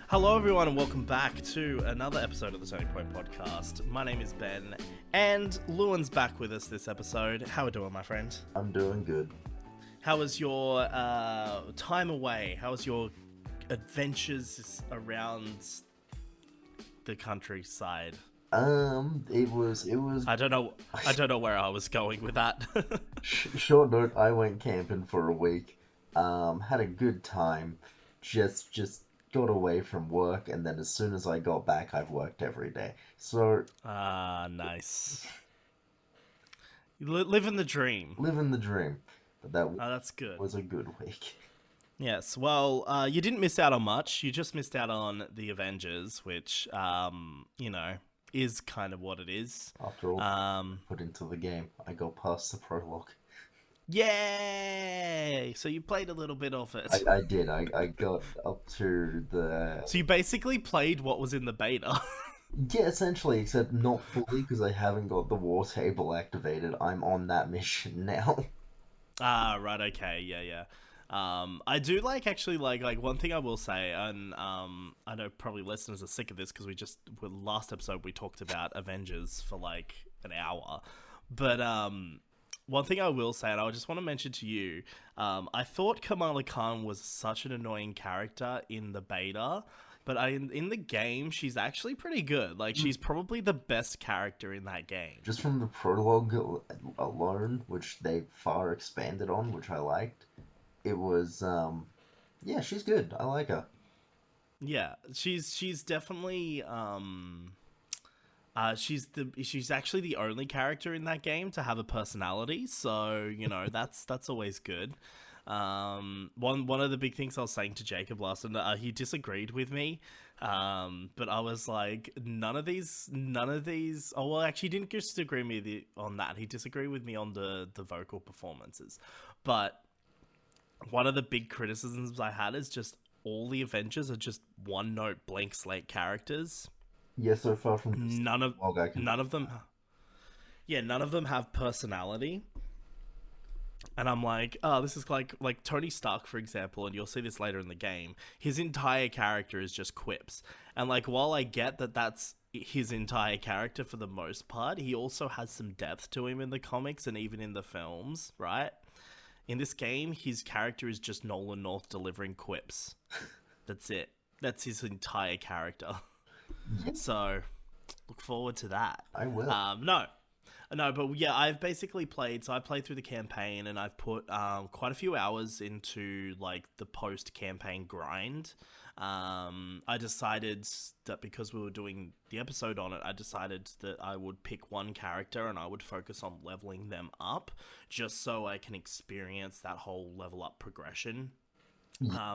Hello, everyone, and welcome back to another episode of the Turning Point Podcast. My name is Ben, and Lewin's back with us this episode. How are we doing, my friend? I'm doing good. How was your time away? How was your adventures around the countryside? It was. I don't know where I was going with that. Short note. I went camping for a week. Had a good time. Just got away from work, and then as soon as I got back, I've worked every day. So. Nice. Living the dream. Living the dream. But that's good. Was a good week. Yes, well, you didn't miss out on much. You just missed out on the Avengers, which, is kind of what it is. After all, put into the game, I got past the prologue. Yay! So you played a little bit of it. I did. I got up to the... So you basically played what was in the beta. Yeah, essentially, except not fully, because I haven't got the war table activated. I'm on that mission now. Right, okay, yeah. I do actually like one thing I will say, and I know probably listeners are sick of this because last episode we talked about Avengers for an hour, but one thing I will say, and I just want to mention to you, I thought Kamala Khan was such an annoying character in the beta, but in the game she's actually pretty good. She's probably the best character in that game. Just from the prologue alone, which they far expanded on, which I liked. It was, yeah, she's good. I like her. Yeah, she's definitely, she's actually the only character in that game to have a personality. So, that's always good. One of the big things I was saying to Jacob last night, he disagreed with me. But I was like, none of these, oh, well, actually he didn't disagree with me on that. He disagreed with me on the vocal performances. But one of the big criticisms I had is just all the Avengers are just one-note blank slate characters. Yeah, so far from none of them have personality. And I'm like, oh, this is like Tony Stark, for example, and you'll see this later in the game. His entire character is just quips. And while I get that that's his entire character for the most part, he also has some depth to him in the comics and even in the films, right? In this game, his character is just Nolan North delivering quips. That's it. That's his entire character. So, look forward to that. I will. No, but yeah, I've basically played. So I played through the campaign, and I've put quite a few hours into the post-campaign grind. I decided that because we were doing the episode on it, I decided that I would pick one character and I would focus on leveling them up, just so I can experience that whole level up progression.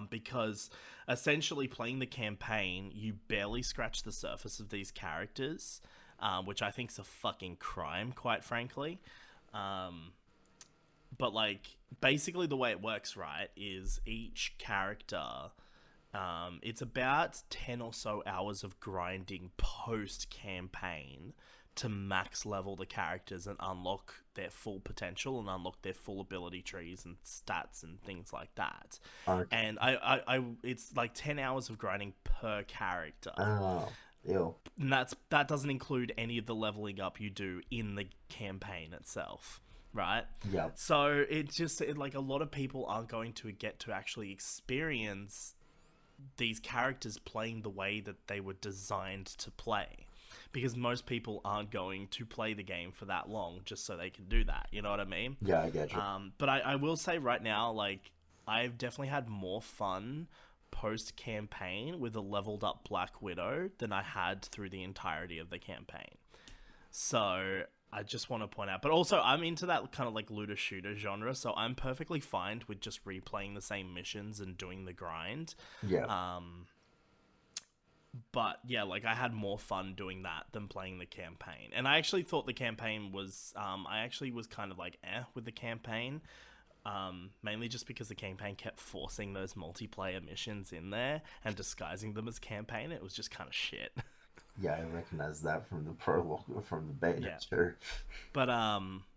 Because essentially playing the campaign, you barely scratch the surface of these characters, which I think is a fucking crime, quite frankly. But basically the way it works, right, is each character, it's about 10 or so hours of grinding post-campaign to max level the characters and unlock their full potential and unlock their full ability trees and stats and things like that. Okay. And I it's 10 hours of grinding per character. Oh, ew. And that doesn't include any of the leveling up you do in the campaign itself, right? Yeah. So it's just a lot of people aren't going to get to actually experience these characters playing the way that they were designed to play, because most people aren't going to play the game for that long just so they can do that. You know what I mean? Yeah, I get you. But I will say right now, I've definitely had more fun post-campaign with a leveled up Black Widow than I had through the entirety of the campaign. So I just want to point out, but also I'm into that kind of looter shooter genre, so I'm perfectly fine with just replaying the same missions and doing the grind. Yeah. But yeah, I had more fun doing that than playing the campaign. And I actually thought the campaign was, I actually was kind of with the campaign. Mainly just because the campaign kept forcing those multiplayer missions in there and disguising them as campaign. It was just kind of shit. Yeah, I recognize that from the prologue, from the beta, too. But,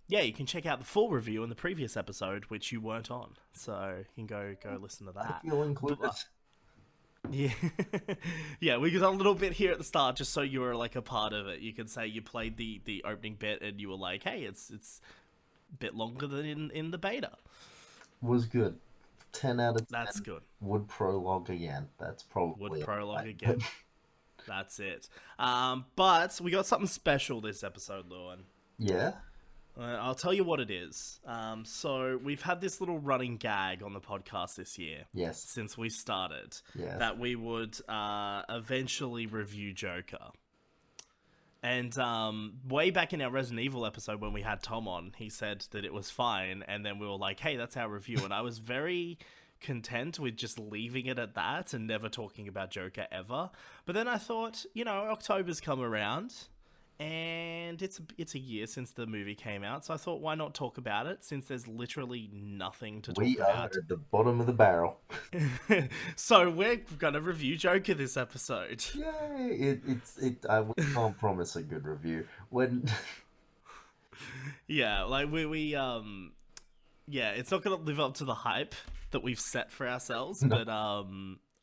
yeah, you can check out the full review in the previous episode, which you weren't on. So you can go listen to that. I feel included. Yeah, yeah. We got a little bit here at the start, just so you were like a part of it. You could say you played the opening bit, and you were like, "Hey, it's a bit longer than in the beta." Was good. 10 out of That's 10. good. Would prologue again. That's Would probably a prologue lie. But again. That's it. But we got something special this episode, Lewin. yeah, I'll tell you what it is. So we've had this little running gag on the podcast this year, yes, since we started, yes. that we would eventually review Joker. And way back in our Resident Evil episode when we had Tom on, he said that it was fine, and then we were like, "Hey, that's our review." And I was very content with just leaving it at that and never talking about Joker ever. But then I thought, October's come around, and it's a year since the movie came out, so I thought, why not talk about it since there's literally nothing to talk We are about. at the bottom of the barrel. So we're gonna review Joker this episode. Yay! We can't promise a good review. When Yeah, like yeah, it's not gonna live up to the hype that we've set for ourselves, no, but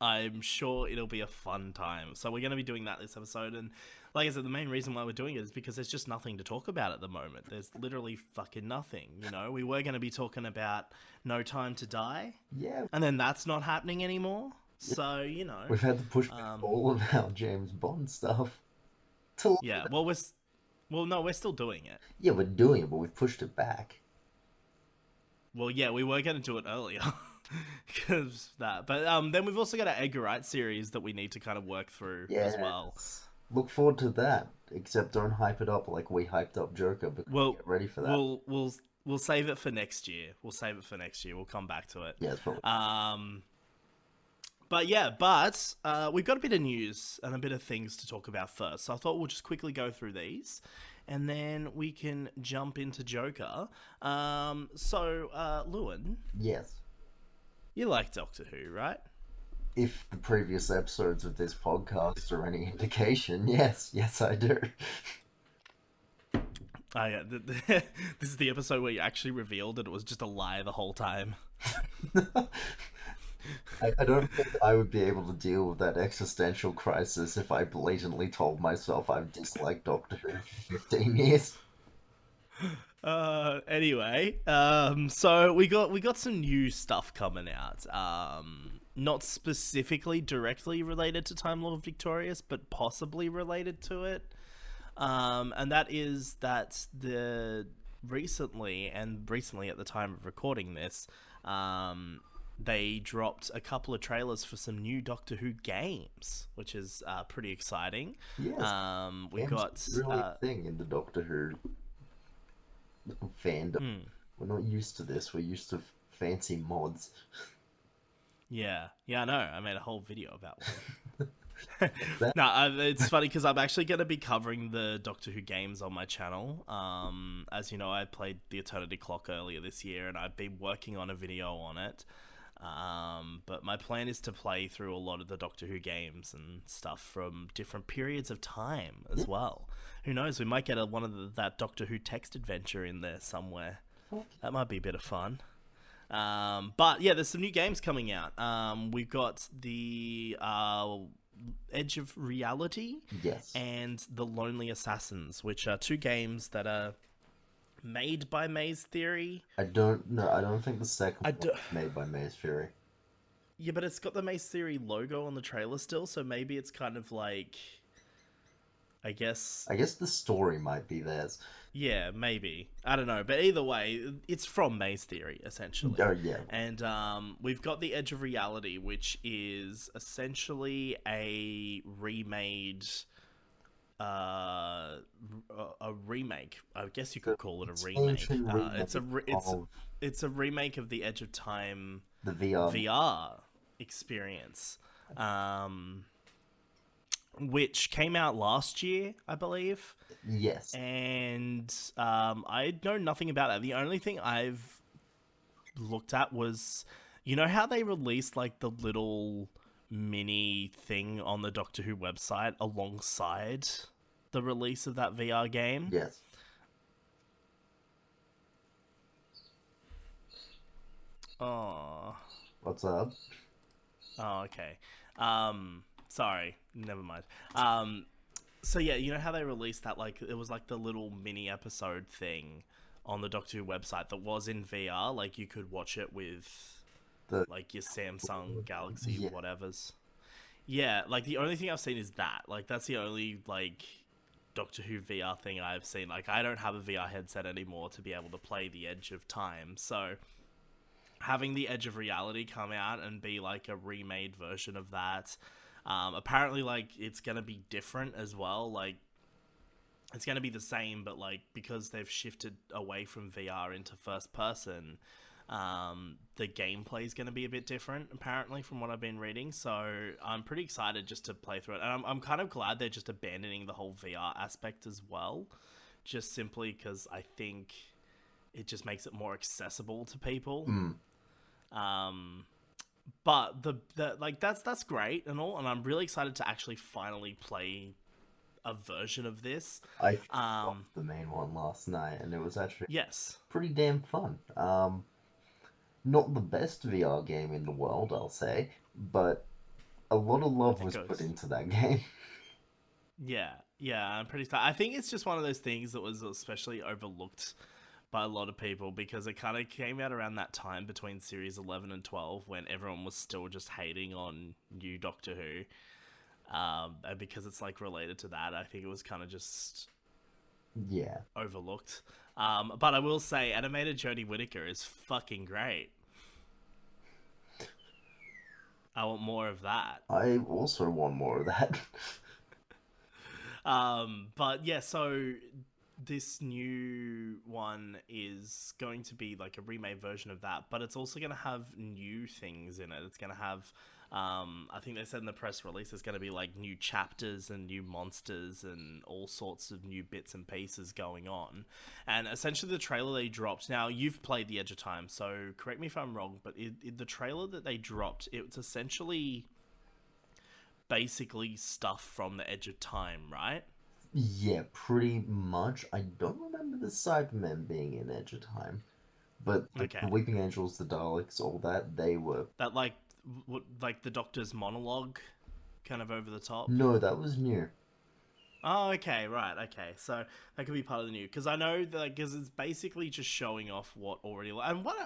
I'm sure it'll be a fun time. So we're gonna be doing that this episode, and like I said, the main reason why we're doing it is because there's just nothing to talk about at the moment. There's literally fucking nothing. We were gonna be talking about No Time to Die, yeah, and then that's not happening anymore. yeah, So we've had to push back um, all of our James Bond stuff. To yeah. Well, no, we're still doing it. yeah, we're doing it, but we've pushed it back. Well, yeah, we were going to do it earlier because that, but then we've also got an Edgar Wright series that we need to kind of work through as well. Yes. Look forward to that. Except don't hype it up like we hyped up Joker because Well, get ready for that. we'll save it for next year. We'll save it for next year. We'll come back to it. Yeah, it's probably Um, but we've got a bit of news and a bit of things to talk about first. So I thought we'll just quickly go through these, and then we can jump into Joker. Lewin, yes. you like Doctor Who, right? If the previous episodes of this podcast are any indication, yes, I do. Oh yeah, this is the episode where you actually revealed that it was just a lie the whole time. I don't think I would be able to deal with that existential crisis if I blatantly told myself I've disliked Doctor Who for 15 years. Anyway, so we got some new stuff coming out. Not specifically directly related to Time Lord Victorious, but possibly related to it. And that is that recently at the time of recording this, they dropped a couple of trailers for some new Doctor Who games, which is pretty exciting. Yes, We've games got are really a thing in the Doctor Who fandom. We're not used to this. We're used to fancy mods. yeah, I know. I made a whole video about one. That No, it's funny because I'm actually going to be covering the Doctor Who games on my channel. As you know, I played the Eternity Clock earlier this year, and I've been working on a video on it. But my plan is to play through a lot of the Doctor Who games and stuff from different periods of time as well. Who knows? We might get that Doctor Who text adventure in there somewhere. That might be a bit of fun. But yeah, there's some new games coming out. We've got the Edge of Reality yes. and The Lonely Assassins, which are two games that are made by Maze Theory. I don't know. I don't think the second I one do- was made by Maze Fury. Yeah, but it's got the Maze Theory logo on the trailer still, so maybe it's kind of like, I guess, I guess the story might be theirs. yeah, maybe. I don't know, but either way, it's from Maze Theory, essentially. Oh yeah. And we've got The Edge of Reality, which is essentially a remade, a remake. I guess you could call it a remake. Expansion It's a remake of the Edge of Time the VR. VR experience, which came out last year, I believe. Yes. And I know nothing about that. The only thing I've looked at was, you know how they released like the little mini thing on the Doctor Who website alongside the release of that VR game? Yes. Oh, What's up? Oh, okay. Sorry, never mind. So yeah, you know how they released that, like, it was like the little mini episode thing on the Doctor Who website that was in VR, like you could watch it with The like your Samsung Galaxy yeah, whatevers. Yeah, like the only thing I've seen is that. Like that's the only like Doctor Who VR thing I've seen. Like I don't have a VR headset anymore to be able to play the Edge of Time. So having the Edge of Reality come out and be like a remade version of that, apparently like it's gonna be different as well. Like it's gonna be the same, but like because they've shifted away from VR into first person, the gameplay is going to be a bit different, apparently, from what I've been reading. So I'm pretty excited just to play through it. And I'm kind of glad they're just abandoning the whole VR aspect as well, just simply because I think it just makes it more accessible to people. mm, But the like that's great and all, and I'm really excited to actually finally play a version of this. I watched the main one last night, and it was actually Yes. pretty damn fun. Not the best VR game in the world, I'll say, but a lot of love It was put goes. into that game. Yeah, yeah, I'm pretty. I think it's just one of those things that was especially overlooked by a lot of people because it kind of came out around that time between series 11 and 12 when everyone was still just hating on new Doctor Who. And because it's like related to that, I think it was kind of just Yeah, overlooked. But I will say, animated Jodie Whittaker is fucking great. I want more of that. I also want more of that. But yeah, so this new one is going to be like a remade version of that, but it's also going to have new things in it. It's going to have, I think they said in the press release, it's going to be like new chapters and new monsters and all sorts of new bits and pieces going on. And essentially, the trailer they dropped. Now, you've played The Edge of Time, so correct me if I'm wrong, but the trailer that they dropped, it's essentially basically stuff from The Edge of Time, right? Yeah, pretty much. I don't remember the Cybermen being in Edge of Time, but the Okay. Weeping Angels, the Daleks, all that, they were. That like the Doctor's monologue, kind of over the top. No, that was new. Oh, okay, right, okay. So that could be part of the new because I know that because it's basically just showing off what already. And what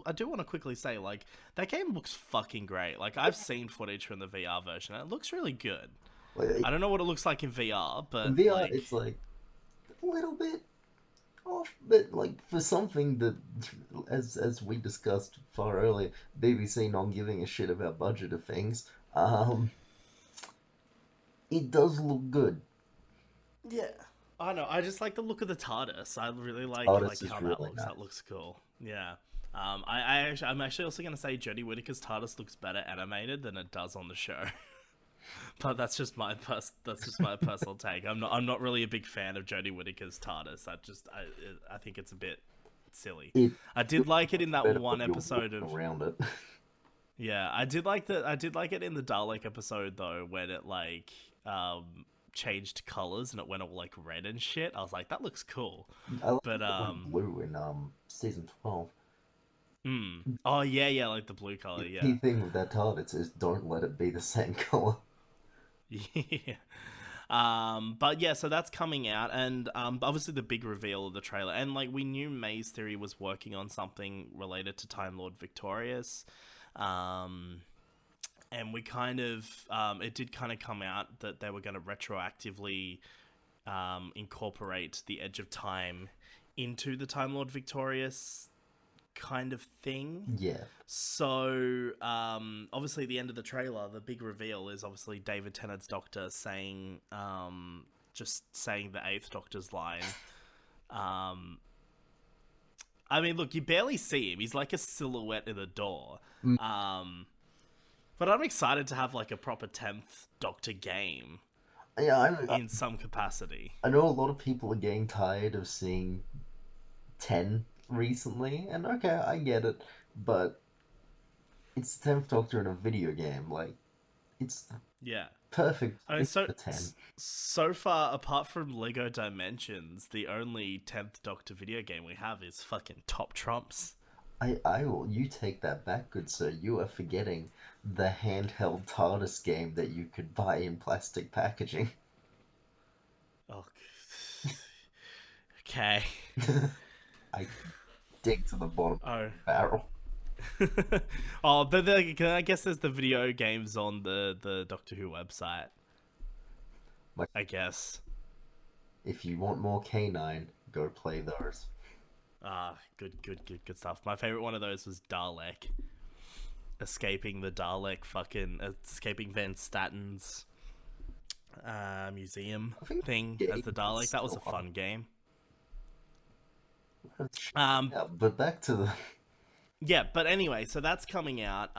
I do want to quickly say, like that game looks fucking great. Like I've seen footage from the VR version. And it looks really good. Like, I don't know what it looks like in VR, in but VR, like it's like a little bit off, but like for something that, as we discussed far earlier, BBC not giving a shit about budget of things, it does look good. yeah. I know. I just like the look of the TARDIS. I really like Artist is how that really looks. nice. That looks cool. Yeah. I'm actually also going to say Jodie Whittaker's TARDIS looks better animated than it does on the show. But that's just my personal take. I'm not really a big fan of Jodie Whittaker's TARDIS. I think it's a bit silly. It I did like it in that better one when you're episode walking of around it. yeah. I did like it in the Dalek episode though when it like changed colors and it went all like red and shit. I was like that looks cool. I like But it went blue in season 12. oh yeah, yeah, like the blue color, The yeah. key thing with that TARDIS is don't let it be the same color. Yeah. But yeah, so that's coming out, and obviously the big reveal of the trailer, and like we knew May's Theory was working on something related to Time Lord Victorious, and we kind of it did kind of come out that they were going to retroactively incorporate the Edge of Time into the Time Lord Victorious kind of thing. Yeah. So, obviously, at the end of the trailer, the big reveal is obviously David Tennant's Doctor saying, just saying the Eighth Doctor's line. I mean, look, you barely see him. He's like a silhouette in the door. Mm. But I'm excited to have like a proper 10th Doctor game Yeah, in some capacity. I know a lot of people are getting tired of seeing 10 recently, and okay, I get it, but it's the 10th Doctor in a video game. Like, it's the Yeah. perfect I mean, choice for 10. so far, apart from Lego Dimensions, the only 10th Doctor video game we have is fucking Top Trumps. I will. You take that back, good sir. You are forgetting the handheld TARDIS game that you could buy in plastic packaging. Oh, okay. I dig to the bottom of Oh. the barrel. Oh, but I guess there's the video games on the Doctor Who website. Like, I guess. if you want more K9, go play those. Ah, good stuff. My favorite one of those was Dalek. Escaping the Dalek, escaping Van Statten's museum I think thing the as the game Dalek. is That was a still fun game. up. Um, Yeah, but back to the. yeah, but anyway, so that's coming out.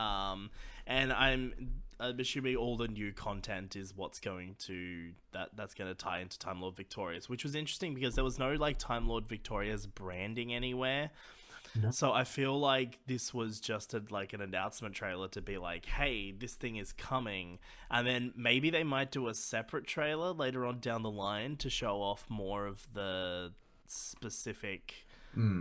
And I'm assuming all the new content is what's going to that's going to tie into Time Lord Victorious, which was interesting because there was no like Time Lord Victorious branding anywhere. No. So I feel like this was just like an announcement trailer to be like, hey, this thing is coming. And then maybe they might do a separate trailer later on down the line to show off more of the specific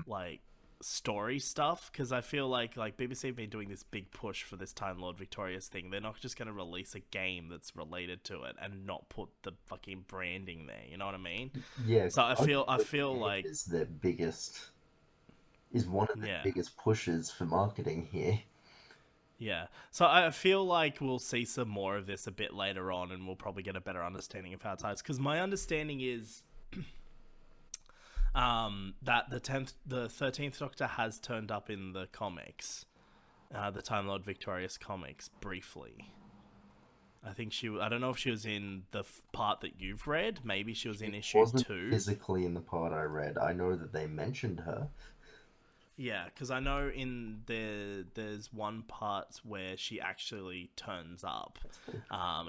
like story stuff. Because I feel like BBC have been doing this big push for this Time Lord Victorious thing. They're not just going to release a game that's related to it and not put the fucking branding there. You know what I mean? Yeah, So I feel like is their biggest. Is one of the yeah. biggest pushes for marketing here. Yeah. So I feel like we'll see some more of this a bit later on and we'll probably get a better understanding of how it ties. Because my understanding is that the 13th Doctor has turned up in the comics. The Time Lord Victorious comics, briefly. I don't know if she was in the part that you've read. Maybe she was in issue Wasn't 2. physically in the part I read. I know that they mentioned her. Yeah, because I know there's one part where she actually turns up.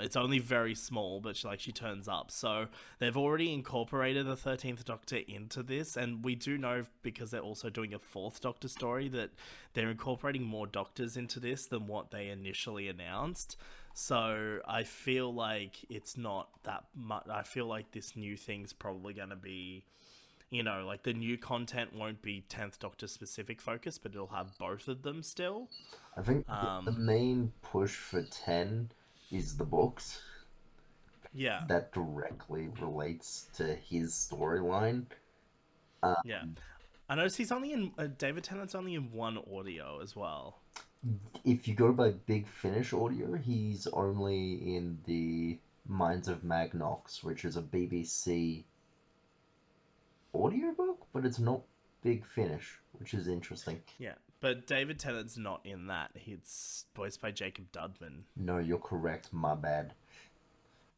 It's only very small, but she turns up. So they've already incorporated the 13th Doctor into this, and we do know, because they're also doing a 4th Doctor story, that they're incorporating more Doctors into this than what they initially announced. So I feel like it's not that much. I feel like this new thing's probably going to be... like the new content won't be 10th Doctor specific focus, but it'll have both of them still. I think the main push for 10 is the books. Yeah. That directly relates to his storyline. Yeah. I noticed he's only in... David Tennant's only in one audio as well. If you go by Big Finish audio, he's only in the Minds of Magnox, which is a BBC audiobook, but it's not Big Finish, which is interesting. Yeah, but David Tennant's not in that. He's voiced by Jacob Dudman. No, you're correct. My bad.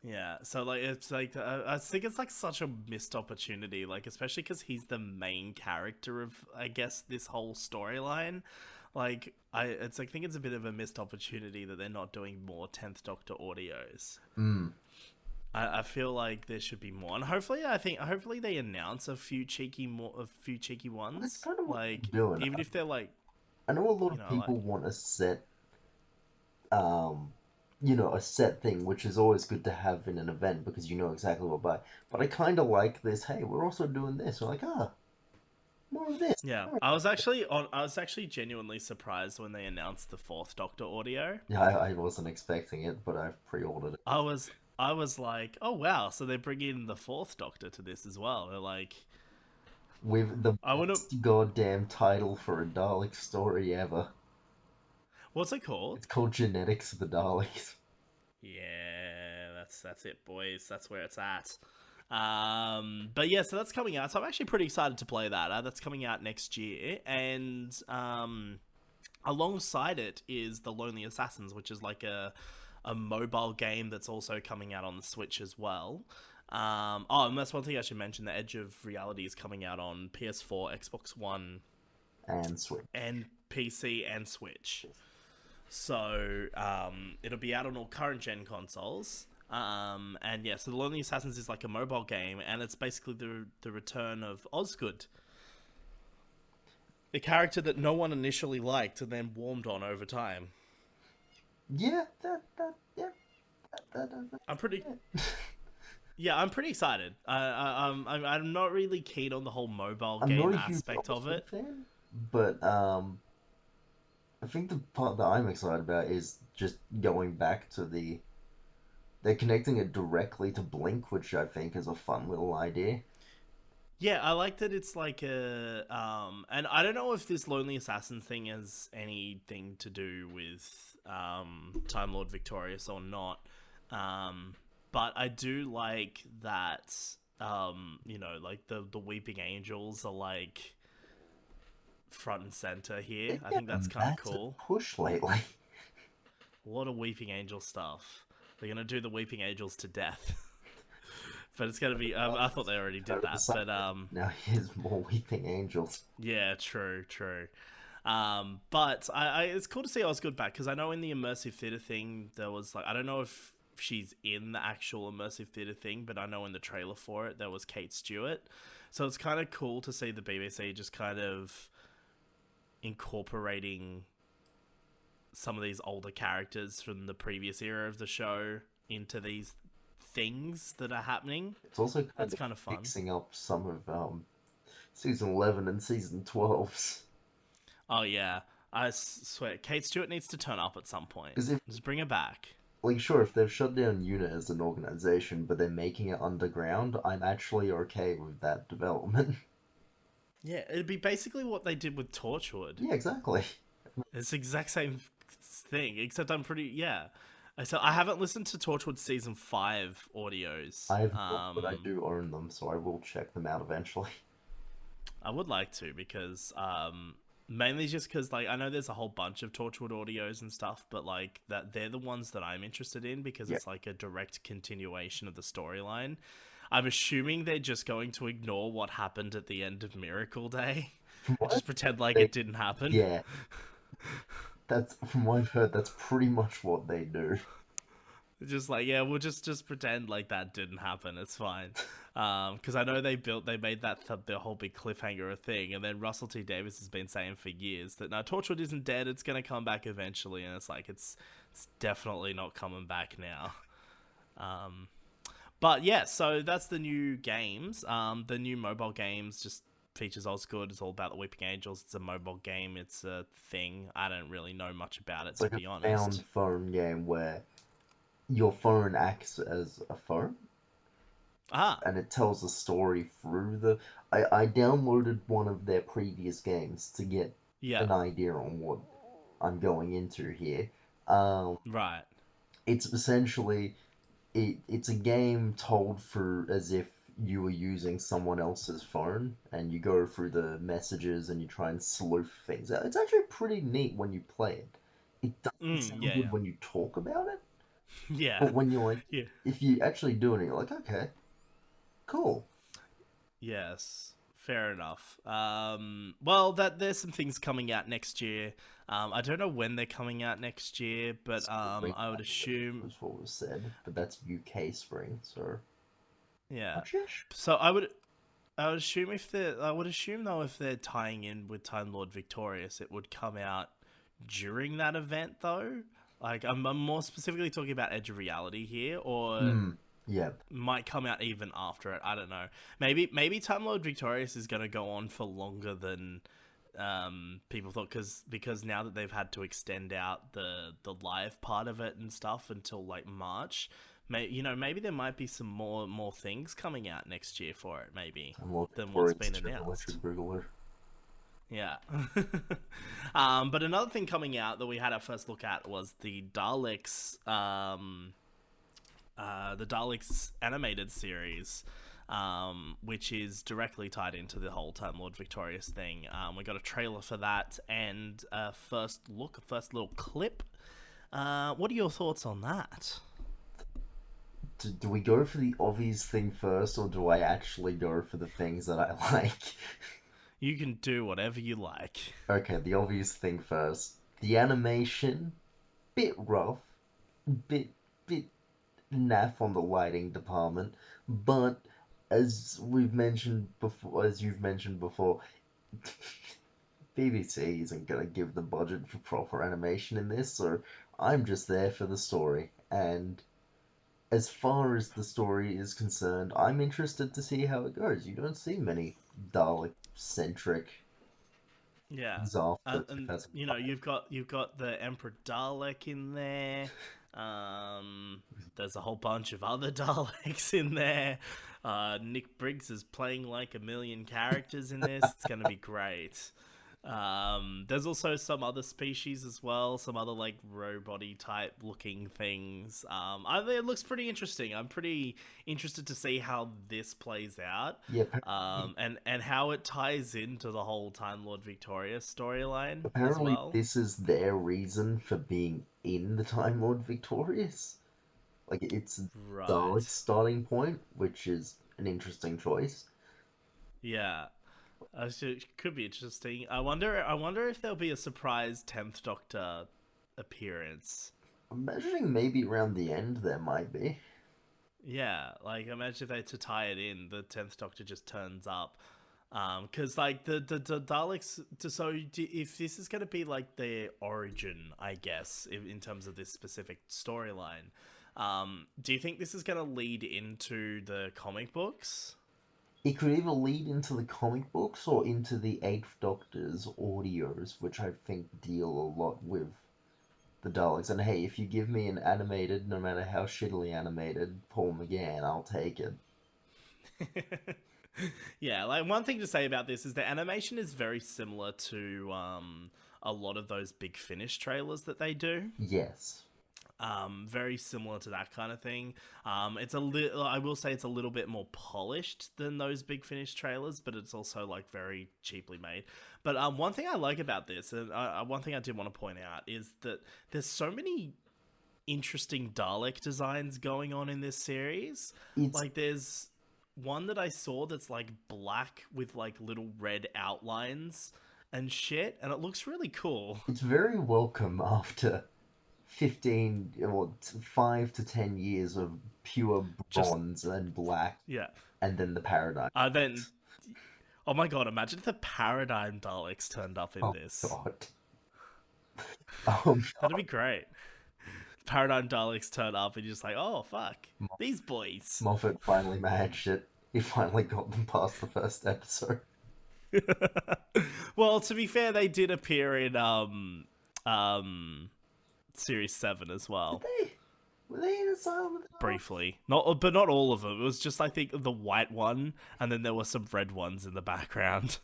Yeah, so it's I think it's such a missed opportunity, especially because he's the main character of, I guess, this whole storyline. I think it's a bit of a missed opportunity that they're not doing more 10th Doctor audios. I feel like there should be more, and hopefully they announce a few cheeky ones. That's kind of what they're doing. Even if they're I know a lot of people want a set, a set thing, which is always good to have in an event because you know exactly what to buy. But I kind of like this. Hey, we're also doing this. We're like, more of this. Yeah, I was actually genuinely surprised when they announced the 4th Doctor audio. Yeah, I wasn't expecting it, but I've pre-ordered it. I was like, oh wow, so they're bringing the 4th Doctor to this as well. They're like, with the best goddamn title for a Dalek story ever. What's it called? It's called Genetics of the Daleks. Yeah, that's it, boys. That's where it's at. But yeah, so that's coming out. So I'm actually pretty excited to play that. That's coming out next year, and alongside it is The Lonely Assassins, which is like a mobile game that's also coming out on the Switch as well. And that's one thing I should mention. The Edge of Reality is coming out on PS4, Xbox One, and Switch, and PC and Switch. So it'll be out on all current gen consoles. And yeah, so The Lonely Assassins is like a mobile game, and it's basically the return of Osgood, the character that no one initially liked and then warmed on over time. Yeah, I'm pretty. Yeah, I'm pretty excited. I'm not really keen on the whole mobile game aspect of it. Fan, but I think the part that I'm excited about is just going back to they're connecting it directly to Blink, which I think is a fun little idea. Yeah, I like that it's like a and I don't know if this Lonely Assassin thing has anything to do with Time Lord Victorious or not. Um but I do like that like the Weeping Angels are like front and center They're here. I think getting that's a kind of massive cool. push lately. A lot of Weeping Angel stuff. They're gonna do the Weeping Angels to death, but it's gonna be. I thought they already did Out of the that, same but now here's more Weeping Angels. yeah, true, true. But it's cool to see Osgood back because I know in the immersive theater thing there was like I don't know if she's in the actual immersive theater thing, but I know in the trailer for it there was Kate Stewart, so it's kind of cool to see the BBC just kind of incorporating some of these older characters from the previous era of the show into these things that are happening. It's also kind That's of kind of fun. fixing up some of season 11 and season 12's. Oh yeah, I swear, Kate Stewart needs to turn up at some point. Because if Just bring her back. like sure, if they've shut down UNIT as an organization, but they're making it underground, I'm actually okay with that development. Yeah, it'd be basically what they did with Torchwood. Yeah, exactly. It's the exact same thing, except I'm pretty yeah. So I haven't listened to Torchwood season 5 audios. I have not, but I do own them, so I will check them out eventually. I would like to because mainly just because like I know there's a whole bunch of Torchwood audios and stuff, but like that they're the ones that I'm interested in because Yeah. it's like a direct continuation of the storyline. I'm assuming they're just going to ignore what happened at the end of Miracle Day. From what Just pretend like they, it didn't happen. yeah, that's from what I've heard. That's pretty much what they do. Just like yeah, we'll just pretend like that didn't happen. It's fine. Because I know they made that the whole big cliffhanger a thing, and then Russell T Davis has been saying for years that no, Torchwood isn't dead. It's gonna come back eventually, and it's like it's definitely not coming back now. Um, but yeah, so that's the new games. The new mobile games just features Osgood. It's all about the Weeping Angels. It's a mobile game. It's a thing. I don't really know much about it It's to like a be found honest. phone game where your phone acts as a phone Ah, and it tells a story through the. I downloaded one of their previous games to get yeah, an idea on what I'm going into here. Um, right. it's essentially it's a game told through as if you were using someone else's phone and you go through the messages and you try and sleuth things out. It's actually pretty neat when you play it. It doesn't sound Yeah, good yeah, when you talk about it, yeah, but when you're like, yeah. if you actually do it, you're like, okay, cool. Yes, fair enough. Well, that there's some things coming out next year. I don't know when they're coming out next year, but Spring, I I would believe assume, was what was said, but that's UK spring, so yeah. Marchish. So I would assume if they I would assume though if they're tying in with Time Lord Victorious, it would come out during that event though. Like I'm more specifically talking about Edge of Reality here, or Hmm. Yeah. might come out even after it. I don't know. Maybe Time Lord Victorious is going to go on for longer than people thought because now that they've had to extend out the live part of it and stuff until like March. Maybe there might be some more things coming out next year for it. Maybe I'm looking than for what's it been to Electric announced. Boogaloo. Yeah. But another thing coming out that we had our first look at was the Daleks animated series, which is directly tied into the whole Time Lord Victorious thing. We got a trailer for that and a first look, a first little clip. What are your thoughts on that? Do we go for the obvious thing first, or do I actually go for the things that I like? You can do whatever you like. Okay, the obvious thing first. The animation, bit rough, bit bit naff on the lighting department, but as you've mentioned before, BBC isn't gonna give the budget for proper animation in this, so I'm just there for the story. And as far as the story is concerned, I'm interested to see how it goes. You don't see many Dalek centric Yeah, after and you know 2005. you've got the Emperor Dalek in there. Um, there's a whole bunch of other Daleks in there. Nick Briggs is playing like a million characters in this. It's gonna be great. There's also some other species as well, some other like robot-y type looking things. I think it looks pretty interesting. I'm pretty interested to see how this plays out, Yeah, apparently, and how it ties into the whole Time Lord Victoria storyline as apparently well. this is their reason for being in the Time Lord Victorious. Like it's Right. Dalek's starting point, which is an interesting choice. Yeah. So it could be interesting. I wonder if there'll be a surprise 10th Doctor appearance. I'm imagining maybe around the end there might be. Yeah, like imagine if they to tie it in, the 10th Doctor just turns up. Because like the Daleks, if this is going to be like their origin, I guess, in terms of this specific storyline, do you think this is going to lead into the comic books? It could either lead into the comic books or into the Eighth Doctor's audios, which I think deal a lot with the Daleks. And hey, if you give me an animated, no matter how shittily animated, Paul McGann, I'll take it. Yeah, like one thing to say about this is the animation is very similar to a lot of those Big Finish trailers that they do. Yes. Very similar to that kind of thing. It's a little, I will say, it's a little bit more polished than those Big Finish trailers, but it's also like very cheaply made. But one thing I like about this, and one thing I did want to point out, is that there's so many interesting Dalek designs going on in this series. It's Like, there's one that I saw that's like black with like little red outlines and shit, and it looks really cool. it's very welcome after 15 or 5 to 10 years of pure Just bronze and black yeah. and then the paradigm. Then oh my god, imagine if the Paradigm Daleks turned up in Oh this. god. Um, That'd be great. Paradigm Daleks turn up and you're just like, oh fuck, Mo- these boys. Moffat finally managed it. He finally got them past the first episode. Well, to be fair, they did appear in um series 7 as Did well. they? Were they in Asylum of the Daleks? Briefly. Not but not all of them. It was just I think the white one and then there were some red ones in the background.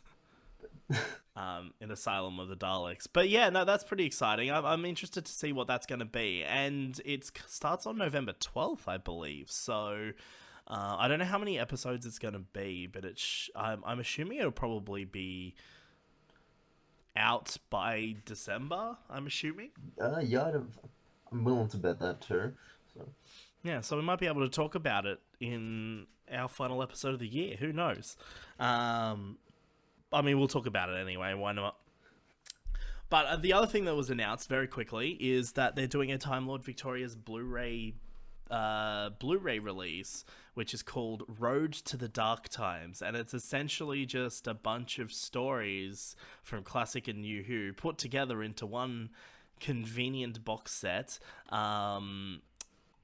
In Asylum of the Daleks. But yeah, no, that's pretty exciting. I'm interested to see what that's going to be. And it starts on November 12th, I believe. So I don't know how many episodes it's going to be, but I'm assuming it'll probably be out by December, I'm assuming. Yeah, I'm willing to bet that too. So, Yeah, so we might be able to talk about it in our final episode of the year. Who knows? I mean, we'll talk about it anyway. Why not? But the other thing that was announced very quickly is that they're doing a Time Lord Victoria's Blu-ray release, which is called Road to the Dark Times, and it's essentially just a bunch of stories from classic and new Who put together into one convenient box set.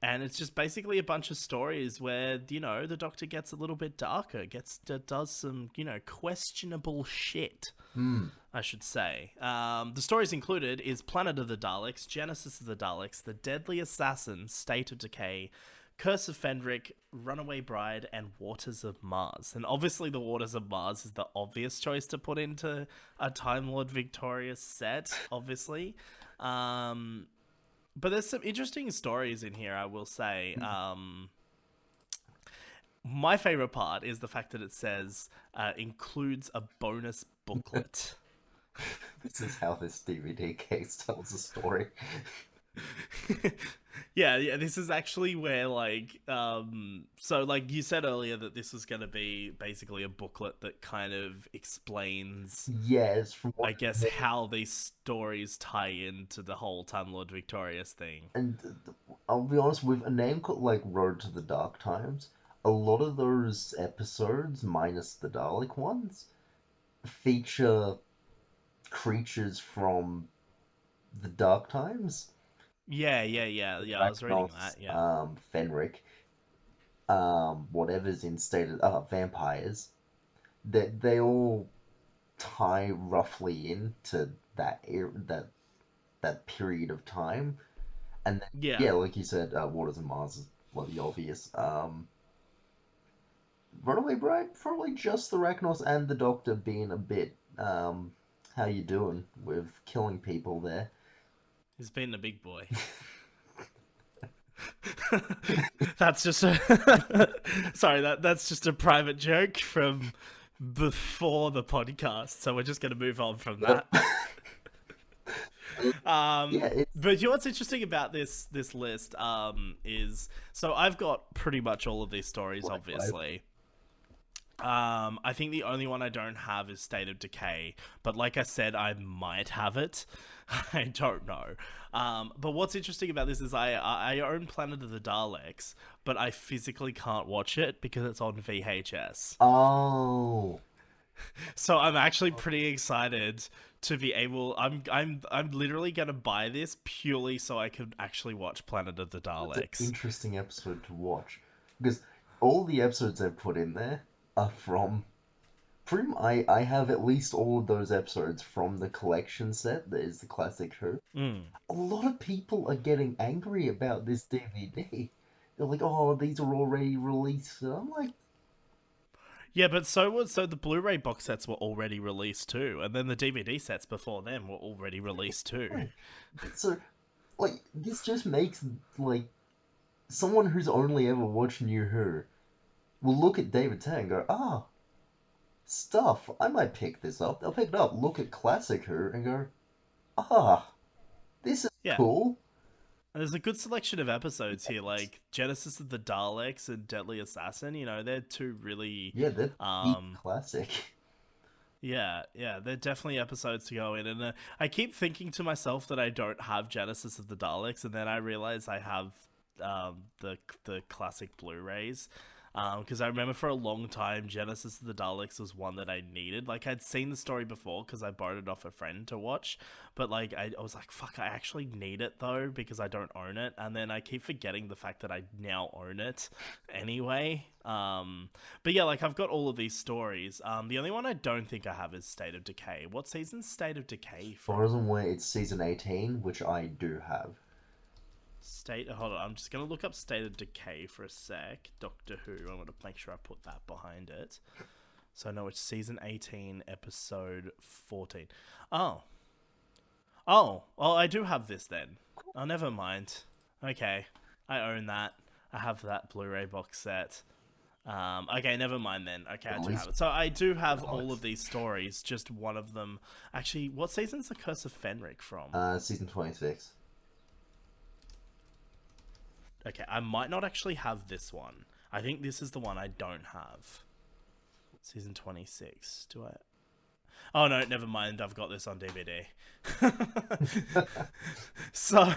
And it's just basically a bunch of stories where, you know, the Doctor gets a little bit darker, does some, you know, questionable shit, hmm. I should say. The stories included is Planet of the Daleks, Genesis of the Daleks, The Deadly Assassin, State of Decay, Curse of Fenric, Runaway Bride, and Waters of Mars. And obviously the Waters of Mars is the obvious choice to put into a Time Lord Victorious set, obviously. But there's some interesting stories in here, I will say. My favorite part is the fact that it says includes a bonus booklet. This is how this DVD case tells a story. Yeah, this is actually where like so like you said earlier that this was going to be basically a booklet that kind of explains, Yes, from I what guess, how these stories tie into the whole Time Lord Victorious thing. and I'll be honest, with a name called like Road to the Dark Times, a lot of those episodes, minus the Dalek ones, feature creatures from the Dark Times. Yeah, I was reading Arachnos, that. Yeah. Fenric, whatever's in stated vampires. They all tie roughly into that period of time. And then, Yeah. yeah, like you said, Waters and Mars is bloody obvious. Runaway Bride, probably just the Rachnos and the Doctor being a bit, how you doing with killing people there. He's been a big boy. That's just a sorry, that's just a private joke from before the podcast, so we're just gonna move on from Yep. that. Yeah, it's But you know what's interesting about this list is so I've got pretty much all of these stories, likewise. obviously. I think the only one I don't have is State of Decay, but like I said, I might have it. I don't know. But what's interesting about this is I own Planet of the Daleks, but I physically can't watch it because it's on VHS. Oh, So I'm actually pretty excited to be able. I'm literally gonna buy this purely so I can actually watch Planet of the that's an Daleks. interesting episode to watch because all the episodes I've put in there are from. I have at least all of those episodes from the collection set that is the classic Who. Mm. A lot of people are getting angry about this DVD. They're like, "Oh, these are already released." And I'm like, Yeah, but so the Blu-ray box sets were already released too, and then the DVD sets before them were already released too. "Right." So, like, this just makes like someone who's only ever watched New Who will look at David Tennant and go, "Ah, stuff. I might pick this up." They'll pick it up, look at classic Who, and go, "Ah, this is Yeah, cool." and there's a good selection of episodes here, like Genesis of the Daleks and Deadly Assassin. You know, they're two really, Yeah, they're peak um, classic. yeah, they're definitely episodes to go in. And I keep thinking to myself that I don't have Genesis of the Daleks, and then I realize I have the classic Blu-rays. Because I remember for a long time, Genesis of the Daleks was one that I needed. Like I'd seen the story before because I borrowed it off a friend to watch, but like I was like, fuck, I actually need it though because I don't own it, and then I keep forgetting the fact that I now own it anyway. But yeah, like I've got all of these stories. The only one I don't think I have is State of Decay. What season's State of Decay Far as from? I'm aware, it's season 18, which I do have. State. Hold on, I'm just gonna look up State of Decay for a sec. Doctor Who. I'm gonna make sure I put that behind it, so I know it's season 18, episode 14. Oh, well, I do have this then. Oh, never mind. Okay, I own that. I have that Blu-ray box set. Okay, never mind then. Okay, I At do have least it. So I do have all of once. these stories. Just one of them. Actually, what season's The Curse of Fenric from? Season 26. Okay, I might not actually have this one. I think this is the one I don't have. Season 26. Do I? Oh no, never mind. I've got this on DVD. So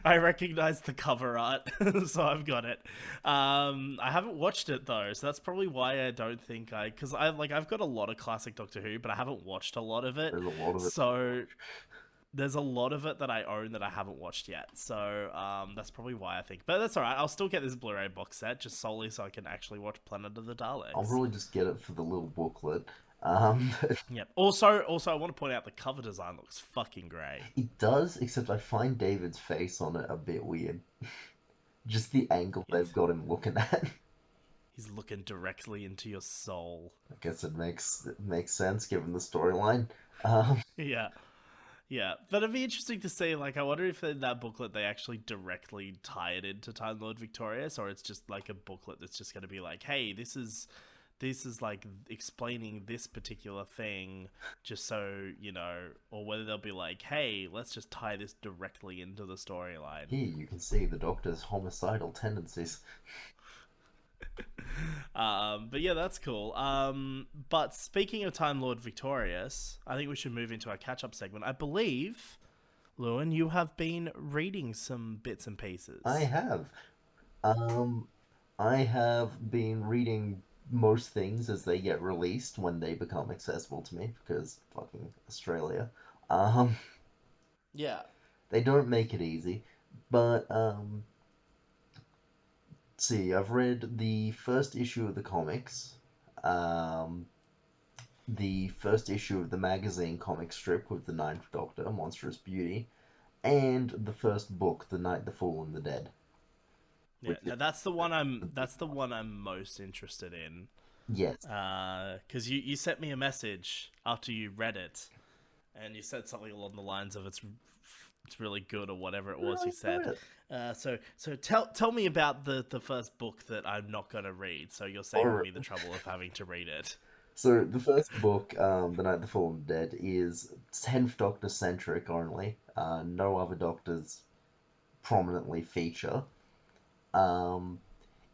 I recognize the cover art, so I've got it. I haven't watched it though, so that's probably why I don't think because I've got a lot of classic Doctor Who, but I haven't watched a lot of it. There's a lot of it to So watch. there's a lot of it that I own that I haven't watched yet. So that's probably why I think. But that's all right. I'll still get this Blu-ray box set just solely so I can actually watch Planet of the I'll Daleks. probably just get it for the little booklet. Yep. Also, I want to point out the cover design looks fucking great. It does, except I find David's face on it a bit weird. Just the angle they've He's, got him looking at. he's looking directly into your soul. I guess it makes sense given the storyline. Um, Yeah. Yeah, but it'd be interesting to see. Like, I wonder if in that booklet they actually directly tie it into Time Lord Victorious, or it's just like a booklet that's just going to be like, "Hey, this is like explaining this particular thing, just so you know," or whether they'll be like, "Hey, let's just tie this directly into the storyline." here you can see the Doctor's homicidal tendencies. But yeah, that's cool. But speaking of Time Lord Victorious, I think we should move into our catch-up segment. I believe, Lewin, you have been reading some bits and I pieces. have. Um, I have been reading most things as they get released when they become accessible to me because fucking Australia. Um, Yeah. they don't make it easy, but see, I've read the first issue of the comics. Um, the first issue of the magazine comic strip with the Ninth Doctor, Monstrous Beauty, and the first book, The Night, the Fool, and the Dead, Yeah, which is now that's the one the I'm big that's the one. one I'm most interested in. Yes. Because you sent me a message after you read it, and you said something along the lines of it's really good or whatever it was I you enjoyed said. it. So tell me about the first book that I'm not gonna read. So you're saving Alright. me the trouble of having to read it. So the first book, The Night, the Fool, and the Dead, is 10th Doctor centric only. No other Doctors prominently feature. Um,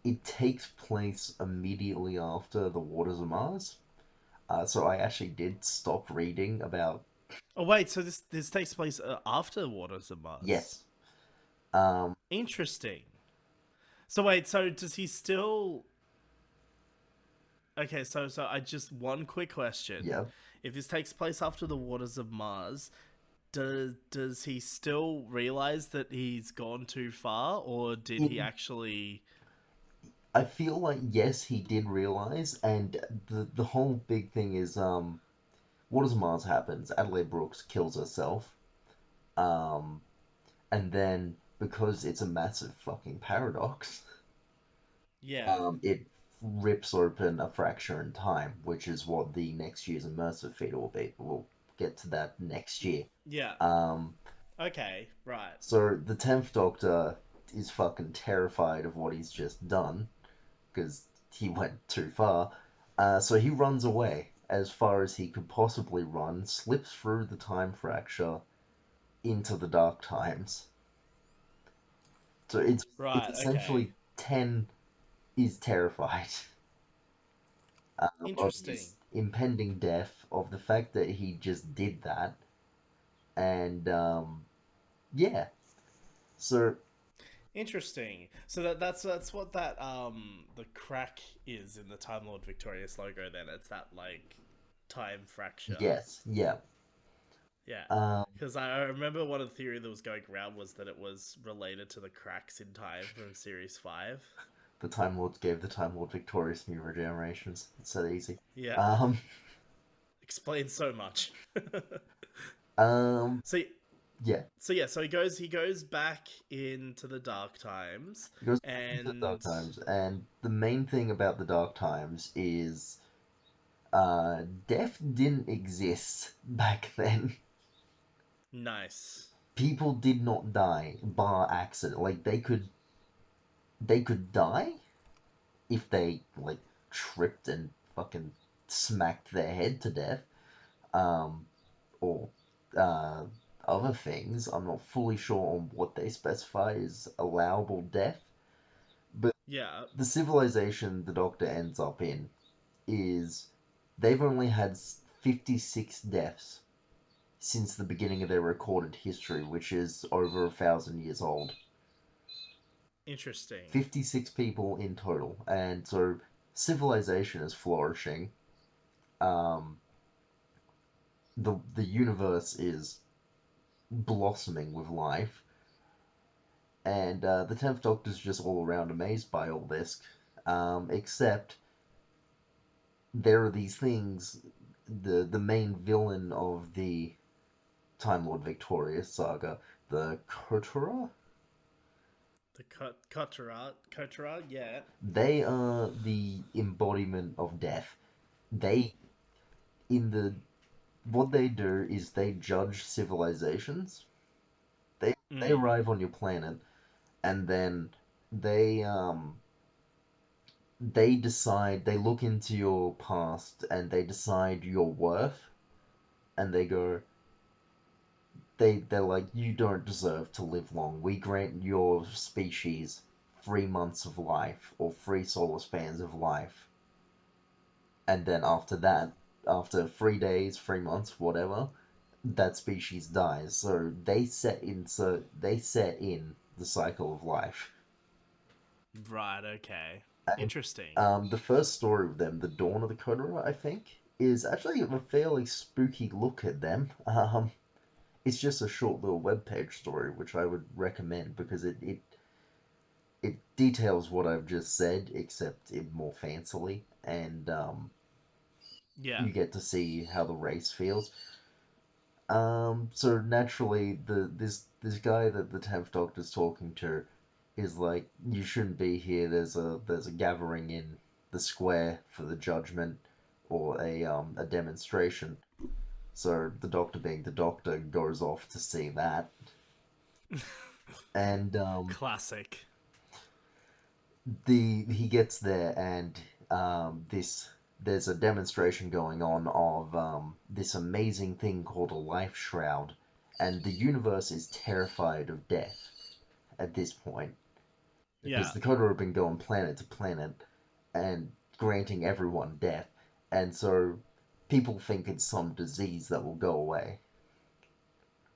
it takes place immediately after the Waters of Mars. So I actually did stop reading about. Oh wait, so this takes place after Waters of Mars. Yes. Um, Interesting. So wait, so does he still? Okay, so I just one quick question. yeah. If this takes place after the Waters of Mars, does he still realize that he's gone too far, or did he In actually? I feel like yes, he did realize, and the whole big thing is Waters of Mars happens. Adelaide Brooks kills herself. Um, and then because it's a massive fucking paradox, Yeah, it rips open a fracture in time, which is what the next year's immersive feeder will be. We'll get to that next year. yeah. Um, Okay, right. so the 10th Doctor is fucking terrified of what he's just done because he went too far. So he runs away as far as he could possibly run, slips through the time fracture into the dark times. So it's Right, okay. essentially 10 is terrified of Interesting. his impending death, of the fact that he just did that, and yeah. So Interesting. So that's what that the crack is in the Time Lord Victorious logo then. It's that like time fracture. yes, yeah. Yeah. Um, Because I remember one of the theory that was going around was that it was related to the cracks in time from series 5. the Time Lords gave the Time Lord victorious new regenerations. It's so easy. Yeah. Um, Explains so much. um, so yeah. so yeah, so he goes back into the dark times He goes back into the Dark and Times, and the main thing about the Dark Times is death didn't exist back then. nice. People did not die bar accident. Like they could die if they like tripped and fucking smacked their head to death, um, or uh, other things. I'm not fully sure on what they specify as allowable death, but Yeah. the civilization the Doctor ends up in is they've only had 56 deaths since the beginning of their recorded history, which is over 1,000 years old. Interesting. 56 people in total, and so civilization is flourishing. Um, the universe is blossoming with life, and the 10th Doctor's just all around amazed by all this. Except there are these things. The main villain of the Time Lord Victorious saga, the Kotora, The Kotara, yeah. they are the embodiment of death. They in the what they do is they judge civilizations. They Mm. arrive on your planet, and then they they decide, they look into your past and they decide your worth, and they go, they're like, you don't deserve to live long. We grant your species 3 months of life or 3 solar spans of life, and then after that, after 3 days, 3 months, whatever, that species dies. So they set in the cycle of life. Right, okay. And Interesting. the first story of them, the Dawn of the Coteau, I think, is actually a fairly spooky look at them. It's just a short little webpage story, which I would recommend because it details what I've just said, except it more fancily. And Yeah. you get to see how the race feels. So naturally, this guy that the 10th Doctor's talking to is like, you shouldn't be here. There's a gathering in the square for the judgment, or a demonstration. So the Doctor, being the Doctor, goes off to see that, and Classic. he gets there, and this there's a demonstration going on of this amazing thing called a life shroud, and the universe is terrified of death at this point because Yeah. the Coder have been going planet to planet and granting everyone death, and so people think it's some disease that will go away.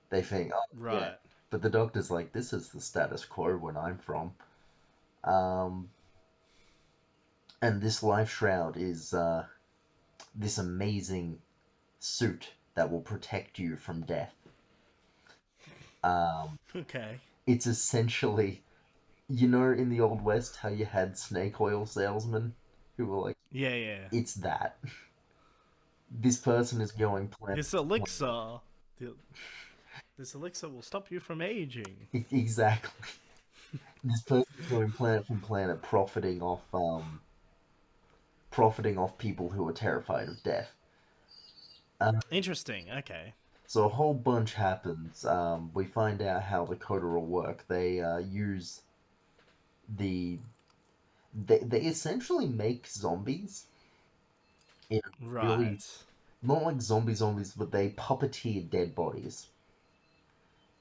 They think, oh yeah, Right. but the Doctor's like, this is the status quo when I'm from. Um, and this life shroud is this amazing suit that will protect you from death. Um, Okay. it's essentially, you know, in the Old West, how you had snake oil salesmen who were like, Yeah, yeah. it's that. This person is going planet This to planet. elixir. th- This elixir will stop you from aging. Exactly. This person is going planet from planet, profiting off people who are terrified of death. Um, Interesting. Okay. so a whole bunch happens. We find out how the coda will work. They use the they essentially make zombies in really, Right. not like zombies, but they puppeteer dead bodies.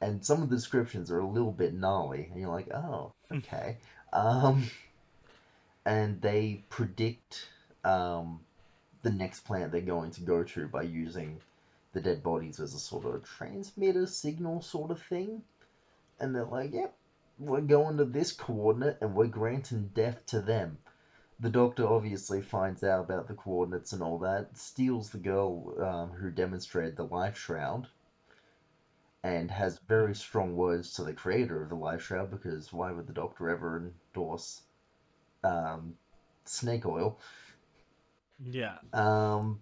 And some of the descriptions are a little bit gnarly, and you're like, oh, okay. Um, and they predict um, the next planet they're going to go to by using the dead bodies as a sort of transmitter signal sort of thing. And they're like, yep, we're going to this coordinate and we're granting death to them. The Doctor obviously finds out about the coordinates and all that, steals the girl who demonstrated the life shroud, and has very strong words to the creator of the life shroud, because why would the Doctor ever endorse um, snake oil? Yeah. Um,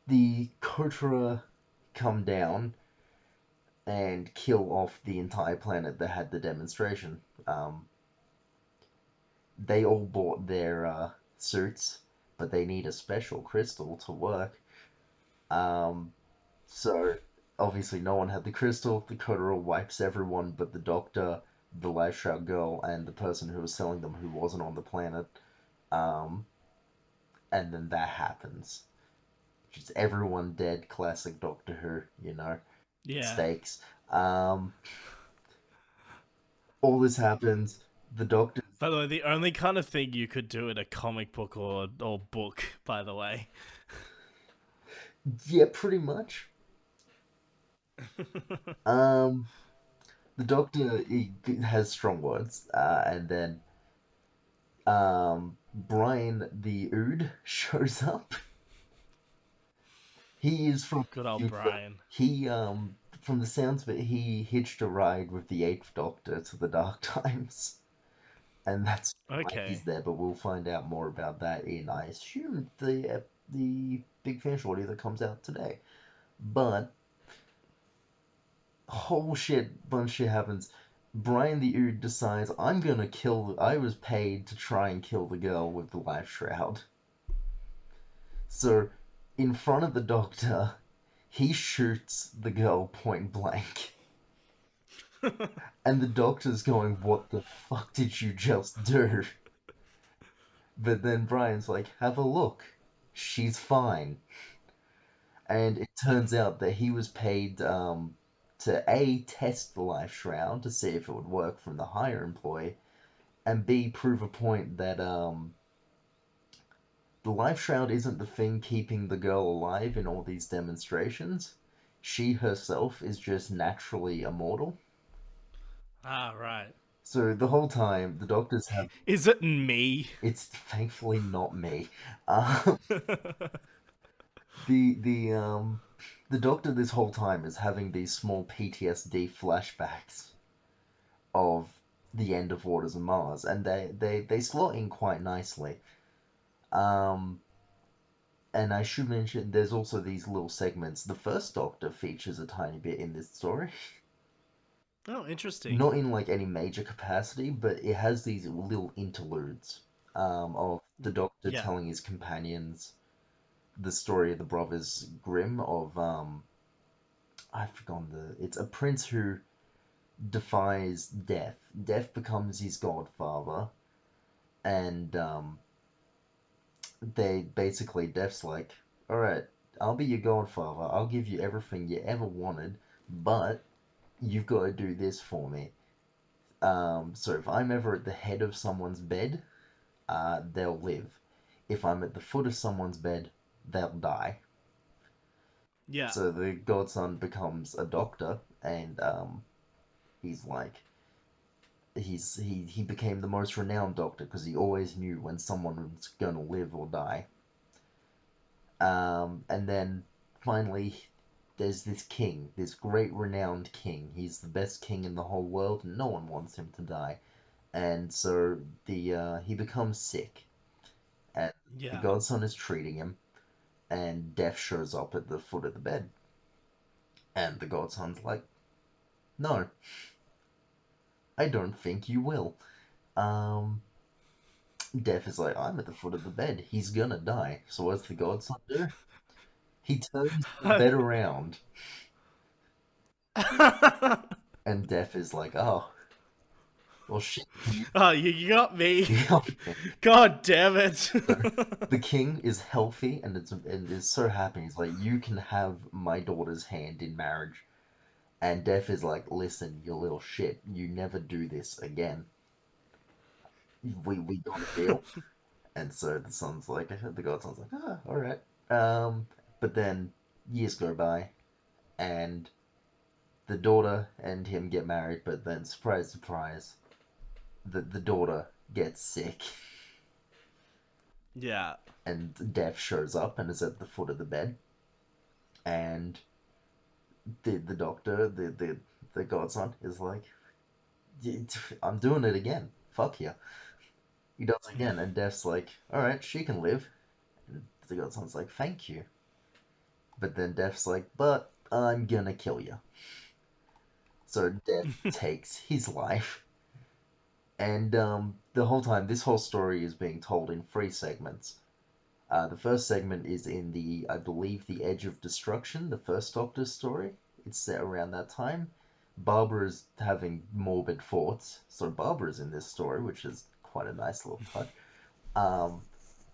the Kotra come down and kill off the entire planet that had the demonstration. They all bought their suits, but they need a special crystal to work. Um, So obviously no one had the crystal. The Coteral wipes everyone but the doctor, the life shroud girl, and the person who was selling them who wasn't on the planet. Um, and then that happens. Just everyone dead. Classic Doctor Who, Yeah. stakes. Um, all this happens. The Doctor's, By the way, the only kind of thing you could do in a comic book or book, by the way. yeah, pretty much. Um, the Doctor, he has strong words, and then Brian the Ood shows up. He is from Good the old future. Brian. He, from the sounds of it, he hitched a ride with the Eighth Doctor to the Dark Times, and that's why he's Okay. there. But we'll find out more about that in, I assume, the Big Finish audio that comes out today. But whole shit, bunch of shit happens. Brian the Ood decides, I'm gonna kill. I was paid to try and kill the girl with the life shroud. So, in front of the Doctor, he shoots the girl point blank. And the Doctor's going, what the fuck did you just do? But then Brian's like, have a look. She's fine. And it turns out that he was paid to A, test the life shroud to see if it would work from the higher employee, and B, prove a point that the life shroud isn't the thing keeping the girl alive in all these demonstrations. She herself is just naturally immortal. Ah, right. So the whole time, the doctors have. Is it me? It's thankfully not me. Um, the doctor this whole time is having these small PTSD flashbacks of the end of Waters of Mars, and they slot in quite nicely. Um, And I should mention, there's also these little segments. The first Doctor features a tiny bit in this story. Oh, interesting. Not in like any major capacity, but it has these little interludes of the Doctor Yeah. telling his companions the story of the Brothers Grimm of I've forgotten it's a prince who defies death. Death becomes his godfather, and they basically Death's like, all right, I'll be your godfather. I'll give you everything you ever wanted, but you've got to do this for me. So if I'm ever at the head of someone's bed, they'll live. If I'm at the foot of someone's bed, they'll die. Yeah. So the godson becomes a doctor, and he's like, he became the most renowned doctor because he always knew when someone was gonna live or die. And then finally, there's this king, this great renowned king. He's the best king in the whole world, and no one wants him to die. And so the he becomes sick, and the Yeah. godson is treating him, and Death shows up at the foot of the bed, and the godson's like, "No, I don't think you will." Um, Death is like, "I'm at the foot of the bed. He's gonna die." So what's the godson do? He turns the bed around, and Death is like, "Oh, well, shit, Oh, you got me. you got me." God damn it. So the king is healthy and is so happy. He's like, "You can have my daughter's hand in marriage." And Death is like, "Listen, you little shit, you never do this again. We got a deal." And so the son's like, the godson's like, "Ah, all right." But then years go by, and the daughter and him get married. But then, surprise, surprise, the daughter gets sick, Yeah. and Death shows up and is at the foot of the bed, and the doctor, the godson, is like, "I'm doing it again. Fuck you." He does it again, and Death's like, "All right, she can live." And the godson's like, "Thank you." But then Death's like, "But I'm gonna kill you." So Death takes his life, and the whole time, this whole story is being told in three segments. The first segment is in I believe, the Edge of Destruction, the first Doctor's story. It's set around that time. Barbara's having morbid thoughts, so Barbara's in this story, which is quite a nice little touch. Um,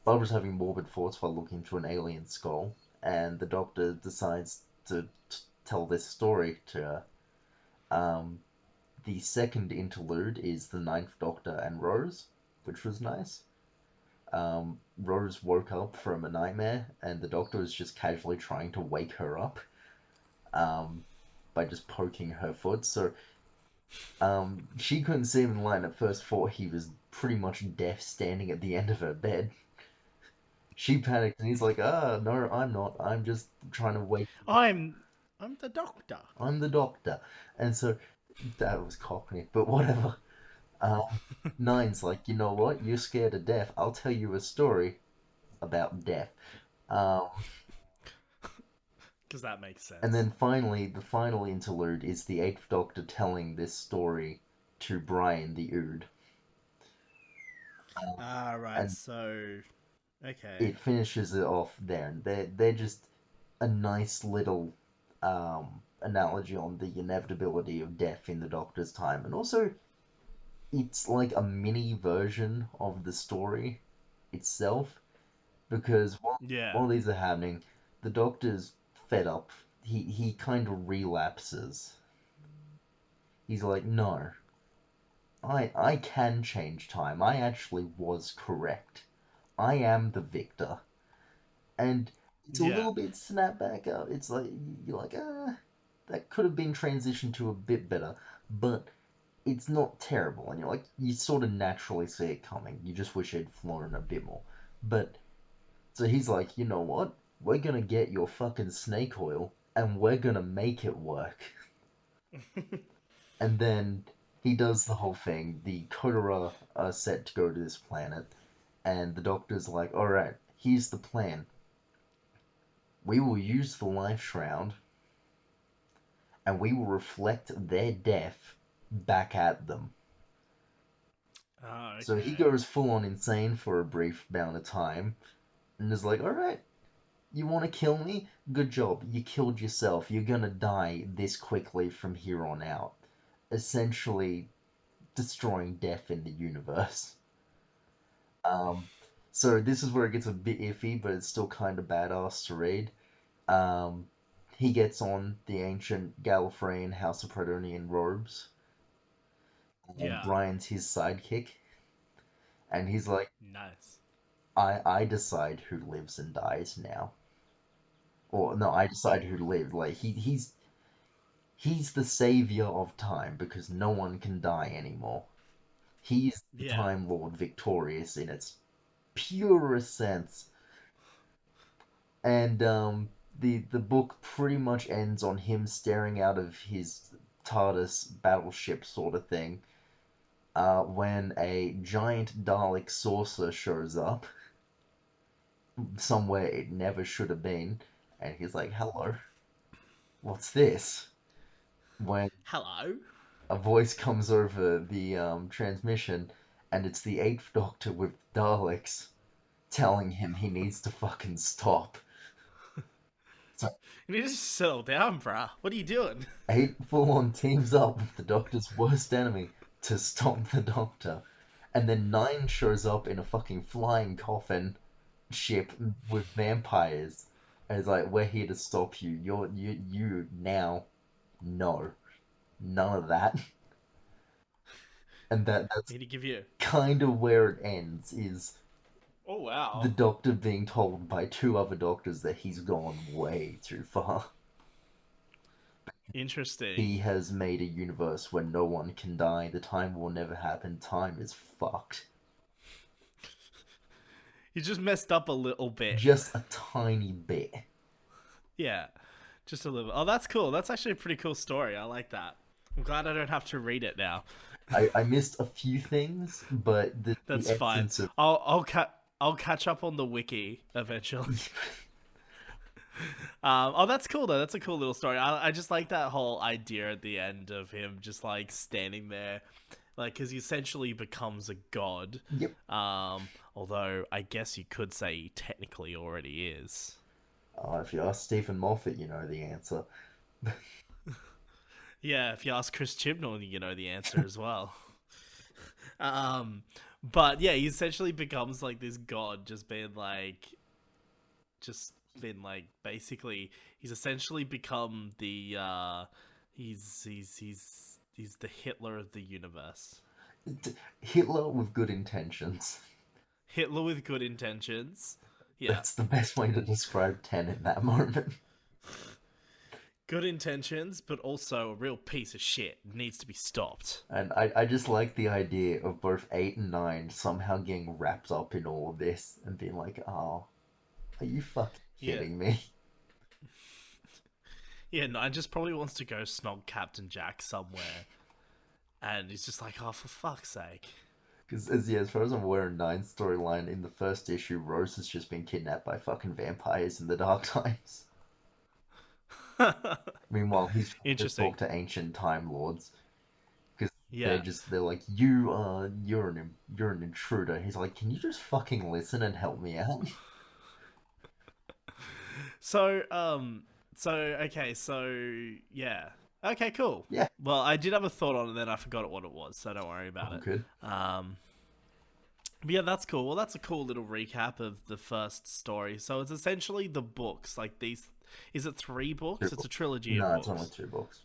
Barbara's having morbid thoughts while looking through an alien skull, and the Doctor decides to tell this story to her. Um, the second interlude is the Ninth Doctor and Rose, which was nice. Rose woke up from a nightmare, and the Doctor was just casually trying to wake her up um, by just poking her foot. So she couldn't see him in line at first, thought he was pretty much deaf standing at the end of her bed. She panicked, and he's like, "Ah, no, I'm not. I'm just trying to wake. I'm the doctor. I'm the Doctor." And so that was Cockney, but whatever. Nine's like, "You know what? You're scared of death. I'll tell you a story about death." Um, Because that makes and sense. then finally, the final interlude is the Eighth Doctor telling this story to Brian the Ood. Ah, right. And So, okay. it finishes it off there. And they're just a nice little analogy on the inevitability of death in the Doctor's time. And also, it's like a mini version of the story itself, because Yeah. while these are happening, the Doctor's fed up. He kind of relapses. He's like, "No, I can change time. I actually was correct. I am the victor." And it's a Yeah. little bit snap back up. It's like you're like, that could have been transitioned to a bit better, but it's not terrible. And you're like, you sort of naturally see it coming. You just wish it had flown a bit more. But so he's like, "You know what? We're gonna get your fucking snake oil, and we're gonna make it work." And then he does the whole thing. The Kotara are set to go to this planet, and the Doctor's like, "All right, here's the plan. We will use the life shroud and we will reflect their death back at them. Oh, So he okay. goes full on insane for a brief amount of time and is like, alright, you want to kill me? Good job. You killed yourself. You're gonna die this quickly from here on out. Essentially destroying death in the universe. Um, so this is where it gets a bit iffy, but it's still kind of badass to read. Um, he gets on the ancient Gallifreyan House of Predonian robes, and Yeah. Brian's his sidekick, and he's like, Nice. I decide who lives and dies now. Or no, I decide who lived. Like he's the savior of time because no one can die anymore. He's the Yeah. Time Lord victorious in its purest sense. And the book pretty much ends on him staring out of his TARDIS battleship sort of thing when a giant Dalek saucer shows up somewhere it never should have been, and he's like, "Hello, what's this?" When Hello. a voice comes over the transmission, and it's the Eighth Doctor with Daleks telling him he needs to fucking stop. So You need to settle down, bruh. What are you doing? Eight full on teams up with the Doctor's worst enemy to stop the Doctor. And then Nine shows up in a fucking flying coffin ship with vampires. And it's like, we're here to stop you. You now. No. None of that. And that's Need to give you. kind of where it ends, is Oh the wow. Doctor being told by two other doctors that he's gone way too far. Interesting. He has made a universe where no one can die. The time will never happen. Time is fucked. You just messed up a little bit. Just a tiny bit. Yeah. Just a little. Oh, that's cool. That's actually a pretty cool story. I like that. I'm glad I don't have to read it now. I missed a few things, but the That's fine. essence of I'll catch up on the wiki eventually. Oh, that's cool though. That's a cool little story. I just like that whole idea at the end of him just like standing there, like because he essentially becomes a god. yep. Although I guess you could say he technically already is. If you ask Stephen Moffat, you know the answer. Yeah, if you ask Chris Chibnall, you know the answer as well. Um, but yeah, he essentially becomes like this god, just been like basically he's essentially become the he's the Hitler of the universe. Hitler with good intentions. Hitler with good intentions. Yeah. That's the best way to describe Ten in that moment. Good intentions, but also a real piece of shit. Needs to be stopped. And I just like the idea of both 8 and 9 somehow getting wrapped up in all of this and being like, oh, are you fucking Yeah. kidding me? Yeah, Nine just probably wants to go snog Captain Jack somewhere. And he's just like, oh, for fuck's sake. Because as far as I'm aware, in Nine's storyline, in the first issue, Rose has just been kidnapped by fucking vampires in the Dark Times. Meanwhile, he's trying to Interesting. talk to ancient Time Lords because Yeah. they're like, you're an intruder. He's like, can you just fucking listen and help me out? So, okay, so, yeah. Okay, cool. Yeah, Well, I did have a thought on it, then I forgot what it was, so don't worry about I'm it. good. But yeah, that's cool. Well, that's a cool little recap of the first story. So it's essentially the books, like these. Is it 3 Two books? It's a books. trilogy of No, it's only books. 2 books.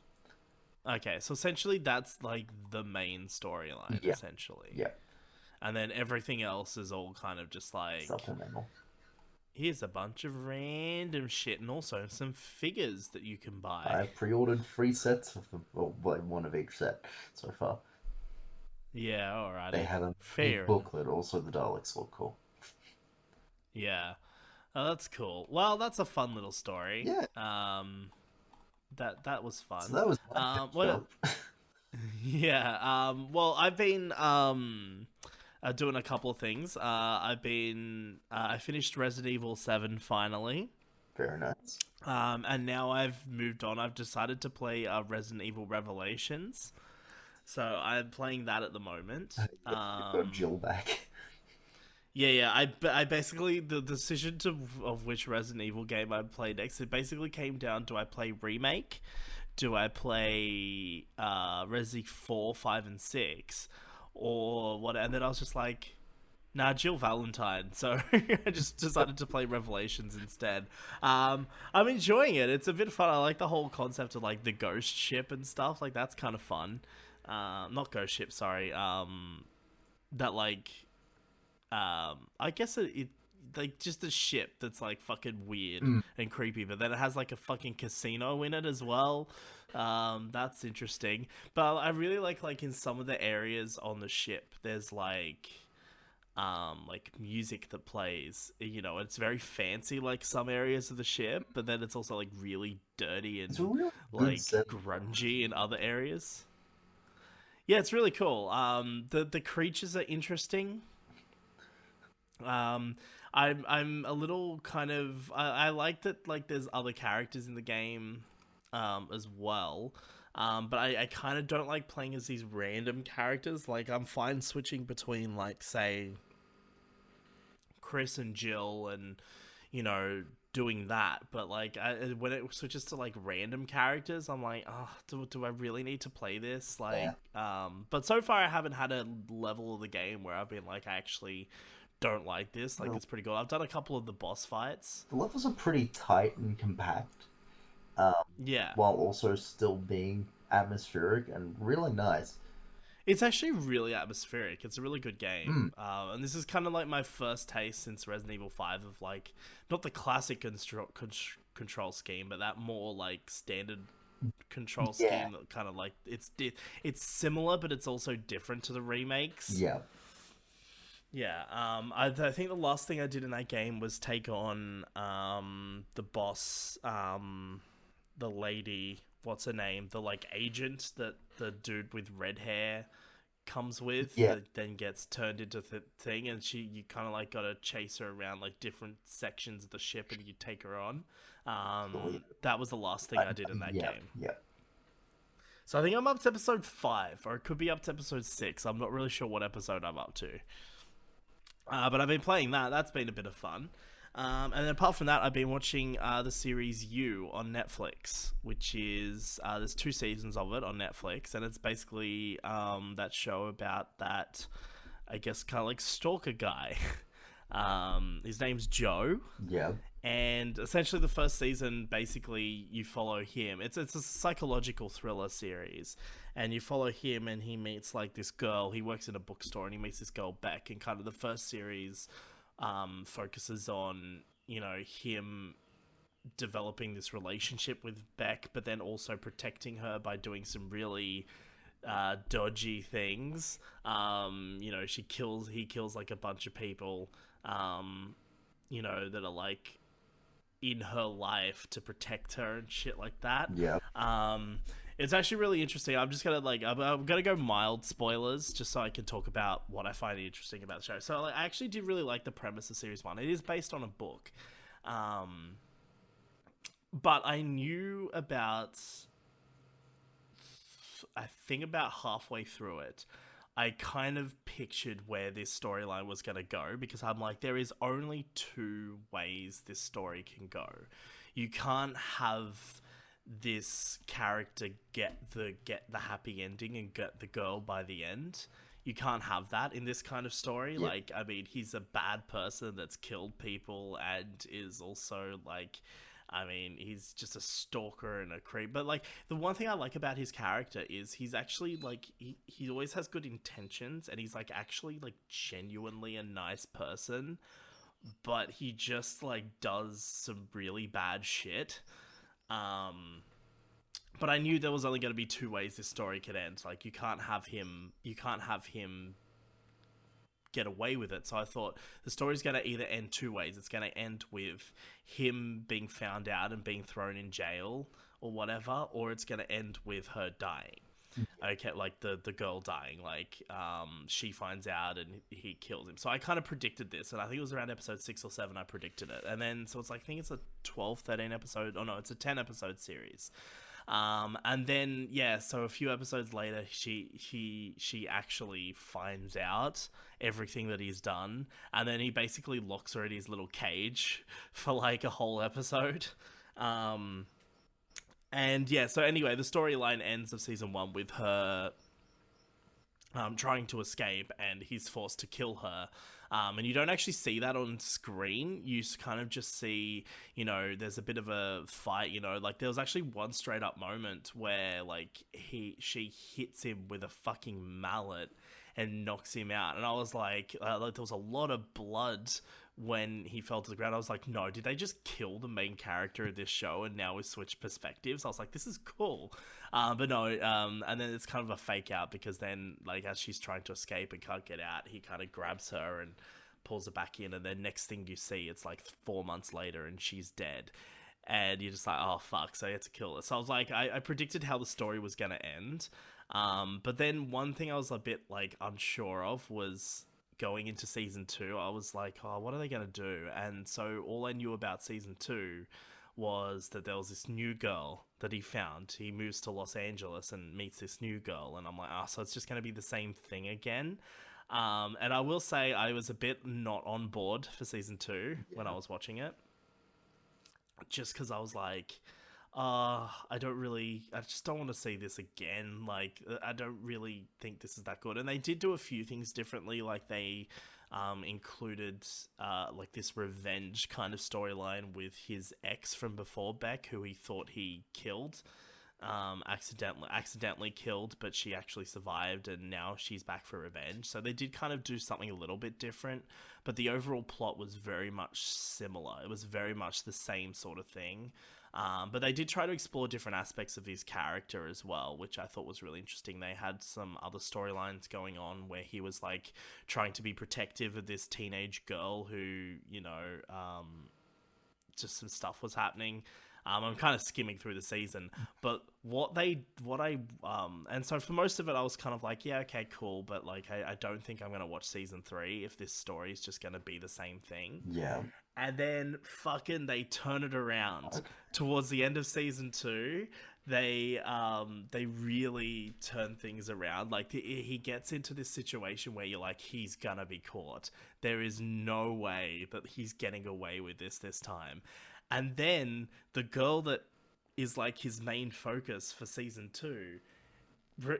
Okay, so essentially that's like the main storyline, Yeah, essentially. yeah, And then everything else is all kind of just like, supplemental. here's a bunch of random shit and also some figures that you can buy. I've pre-ordered 3 sets of them, well, like one of each set so far. Yeah, They alrighty. have a neat Fair enough. booklet. Also, the Daleks look cool. Yeah. Oh, that's cool. Well, that's a fun little story. Yeah, That was so fun. that was my pitch What? up. Yeah. Well, I've been doing a couple of things. I finished Resident Evil 7 finally. Very nice. And now I've moved on. I've decided to play Resident Evil Revelations. So I'm playing that at the moment. Yeah, you've got Jill back. Yeah. I basically the decision to of which Resident Evil game I play next. It basically came down: do I play remake? Do I play Resi 4, 5, and 6, or what? And then I was just like, nah, Jill Valentine. So I just decided to play Revelations instead. I'm enjoying it. It's a bit fun. I like the whole concept of like the ghost ship and stuff. Like that's kind of fun. Not ghost ship, sorry. That like I guess it like just a ship that's like fucking weird Mm. and creepy, but then it has like a fucking casino in it as well. That's interesting. But I really like in some of the areas on the ship, there's like music that plays. You know, it's very fancy like some areas of the ship, but then it's also like really dirty It's a and real good like set. grungy in other areas. Yeah, it's really cool. The creatures are interesting. Um, I'm a little kind of I like that like there's other characters in the game, as well. But I kind of don't like playing as these random characters. Like I'm fine switching between like say Chris and Jill and you know doing that, but like when it switches to like random characters, I'm like, oh, do I really need to play this? Yeah. Like, but so far I haven't had a level of the game where I've been like, I actually don't like this. Like, Well, it's pretty good. I've done a couple of the boss fights. the levels are pretty tight and compact, um, Yeah, while also still being atmospheric and really nice. it's actually really atmospheric. It's a really good game. Mm. And this is kind of like my first taste since Resident Evil 5 of like, not the classic control scheme, but that more like standard control Yeah. scheme that kind of like it's similar, but it's also different to the remakes. Yeah. Yeah, I think the last thing I did in that game was take on the boss, the lady, what's her name, the like agent that the dude with red hair comes with, Yeah. that then gets turned into the thing, and you kind of like gotta chase her around like different sections of the ship, and you take her on. Believe it. That was the last thing I did in that Yeah. game. Yeah. So I think I'm up to episode 5, or it could be up to episode 6. I'm not really sure what episode I'm up to. But I've been playing that. That's been a bit of fun. And then apart from that, I've been watching the series You on Netflix, which is there's 2 seasons of it on Netflix, and it's basically that show about that, I guess, kind of like stalker guy. His name's Joe, Yeah. and essentially the first season basically you follow him. It's a psychological thriller series, and you follow him, and he meets like this girl. He works in a bookstore, and he meets this girl Beck, and kind of the first series focuses on you know him developing this relationship with Beck, but then also protecting her by doing some really dodgy things. You know, he kills like a bunch of people, you know, that are like in her life to protect her and shit like that. Yeah. It's actually really interesting. I'm just gonna like I'm gonna go mild spoilers just so I can talk about what I find interesting about the show. So like, I actually did really like the premise of series 1. It is based on a book, but I knew about, I think about halfway through it, I kind of pictured where this storyline was going to go, because I'm like, there is only 2 ways this story can go. You can't have this character get the happy ending and get the girl by the end. You can't have that in this kind of story. Yeah. Like, I mean, he's a bad person that's killed people and is also like, I mean, he's just a stalker and a creep. But like, the one thing I like about his character is he's actually like he always has good intentions, and he's like actually like genuinely a nice person, but he just like does some really bad shit. But I knew there was only going to be 2 ways this story could end. Like, you can't have him get away with it. So I thought the story's going to either end 2 ways. It's going to end with him being found out and being thrown in jail or whatever, or it's going to end with her dying. okay, like the girl dying, like she finds out and he kills him. So I kind of predicted this, and I think it was around episode 6 or 7 I predicted it. And then so it's like, I think it's a 12, 13 episode, oh no, it's a 10 episode series. And then yeah, so a few episodes later, she actually finds out everything that he's done, and then he basically locks her in his little cage for like a whole episode. Um, and yeah, so anyway, the storyline ends of season 1 with her trying to escape, and he's forced to kill her. And you don't actually see that on screen. You kind of just see, there's a bit of a fight. Like there was actually one straight up moment where like she hits him with a fucking mallet and knocks him out, and I was like there was a lot of blood when he fell to the ground. I was like, no, did they just kill the main character of this show and now we switch perspectives? I was like, this is cool. But no, and then it's kind of a fake out, because then like as she's trying to escape and can't get out, he kind of grabs her and pulls her back in, and then next thing you see, it's like 4 months later and she's dead. And you're just like, oh fuck, so you had to kill her. So I was like, I predicted how the story was going to end. But then one thing I was a bit like unsure of was going into season 2, I was like, oh, what are they going to do? And so all I knew about season 2 was that there was this new girl that he found. He moves to Los Angeles and meets this new girl, and I'm like, oh, so it's just going to be the same thing again. And I will say I was a bit not on board for season 2 when I was watching it, just because I was like, I just don't want to see this again. Like, I don't really think this is that good. And they did do a few things differently. Like, they included like this revenge kind of storyline with his ex from before, Beck, who he thought he killed, accidentally killed, but she actually survived, and now she's back for revenge. So they did kind of do something a little bit different, but the overall plot was very much similar. It was very much the same sort of thing. But they did try to explore different aspects of his character as well, which I thought was really interesting. They had some other storylines going on where he was like trying to be protective of this teenage girl who, just some stuff was happening. I'm kind of skimming through the season, but and so for most of it, I was kind of like, yeah, okay, cool, but like, I don't think I'm going to watch season 3 if this story is just going to be the same thing. Yeah. And then fucking they turn it around towards the end of season 2. They really turn things around. Like he gets into this situation where you're like, he's gonna be caught. There is no way that he's getting away with this time. And then the girl that is like his main focus for season 2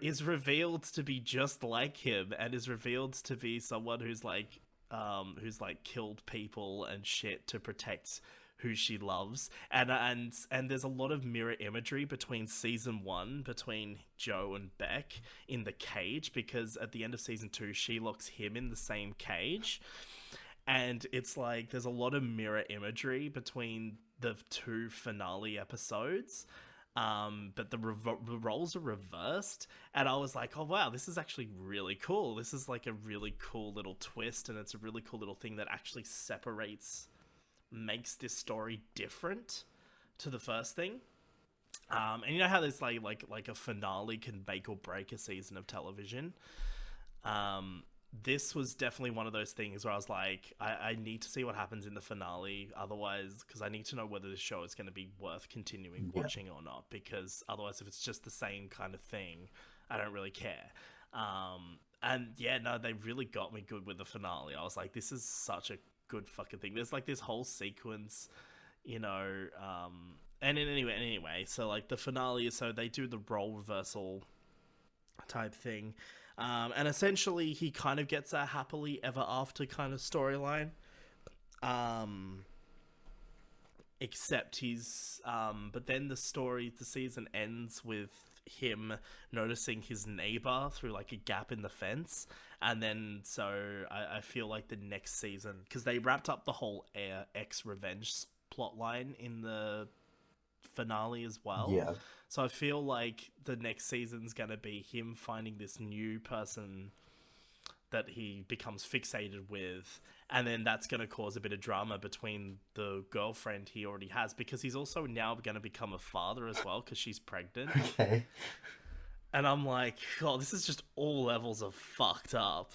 is revealed to be just like him, and is revealed to be someone who's like killed people and shit to protect who she loves. And there's a lot of mirror imagery between season 1, between Joe and Beck in the cage, because at the end of season 2 she locks him in the same cage. And it's like there's a lot of mirror imagery between the 2 finale episodes, but the roles are reversed, and I was like, oh wow, this is actually really cool. This is like a really cool little twist, and it's a really cool little thing that actually makes this story different to the first thing. And you know how there's like a finale can make or break a season of television. This was definitely one of those things where I was like, I need to see what happens in the finale, otherwise, because I need to know whether this show is going to be worth continuing watching or not, because otherwise, if it's just the same kind of thing, I don't really care. And yeah, no, they really got me good with the finale. I was like, this is such a good fucking thing. There's like this whole sequence, and anyway, so like the finale, so they do the role reversal type thing. And essentially he kind of gets a happily ever after kind of storyline. Except but then the season ends with him noticing his neighbor through like a gap in the fence. And then, so I feel like the next season, because they wrapped up the whole X revenge plotline in the finale as well. Yeah. So I feel like the next season's going to be him finding this new person that he becomes fixated with, and then that's going to cause a bit of drama between the girlfriend he already has, because he's also now going to become a father as well, because she's pregnant. Okay. And I'm like, oh, this is just all levels of fucked up.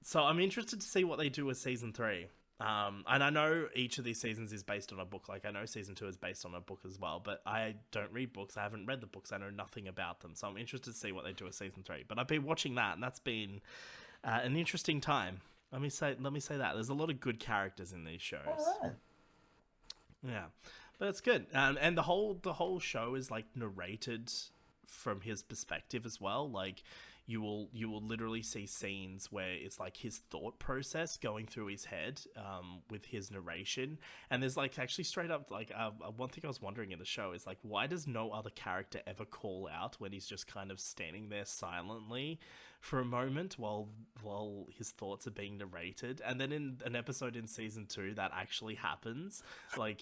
So I'm interested to see what they do with season three. And I know each of these seasons is based on a book. Like, I know season two is based on a book as well, but I don't read books. I haven't read the books. I know nothing about them. So I'm interested to see what they do with season three. But I've been watching that, and that's been an interesting time. Let me say that there's a lot of good characters in these shows. All right. Yeah, but it's good. And the whole show is like narrated from his perspective as well. Like you will literally see scenes where it's like his thought process going through his head with his narration. And there's like actually straight up like one thing I was wondering in the show is like, why does no other character ever call out when he's just kind of standing there silently for a moment while his thoughts are being narrated? And then in an episode in season two that actually happens. Like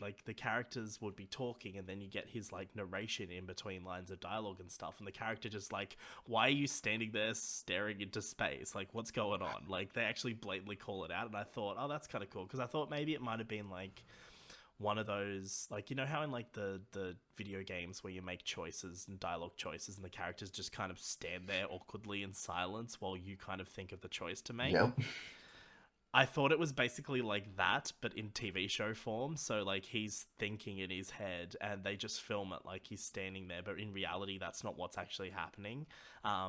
like the characters would be talking, and then you get his like narration in between lines of dialogue and stuff, and the character just like, why are you standing there staring into space? Like, what's going on? Like, they actually blatantly call it out, and I thought, oh, that's kind of cool, because I thought maybe it might have been like one of those, like, you know how in like the video games where you make choices and dialogue choices and the characters just kind of stand there awkwardly in silence while you kind of think of the choice to make. Yep. I thought it was basically like that, but in TV show form. So like he's thinking in his head, and they just film it like he's standing there. But in reality, that's not what's actually happening.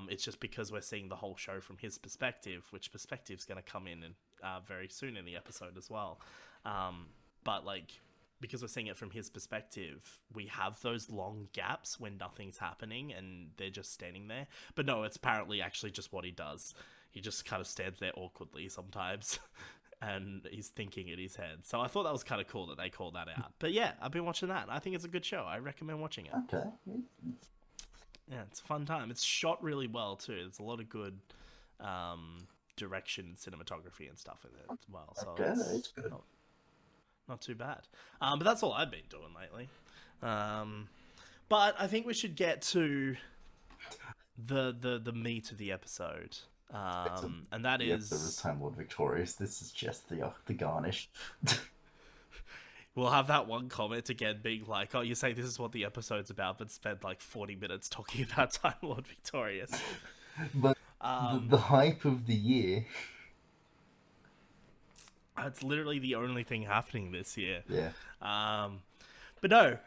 It's just because we're seeing the whole show from his perspective, which perspective's going to come in very soon in the episode as well. But like, because we're seeing it from his perspective, we have those long gaps when nothing's happening and they're just standing there. But no, it's apparently actually just what he does. He just kind of stands there awkwardly sometimes and he's thinking in his head. So I thought that was kind of cool that they called that out. But yeah, I've been watching that. I think it's a good show. I recommend watching it. Okay. Yeah, it's a fun time. It's shot really well too. There's a lot of good direction, cinematography and stuff in it as well. So Okay, it's good. Not too bad. But that's all I've been doing lately. But I think we should get to the meat of the episode. And that is... The Time Lord Victorious. This is just the garnish. We'll have that one comment again being like, oh, you say this is what the episode's about, but spend like 40 minutes talking about Time Lord Victorious. But the hype of the year... It's literally the only thing happening this year. Yeah. But no.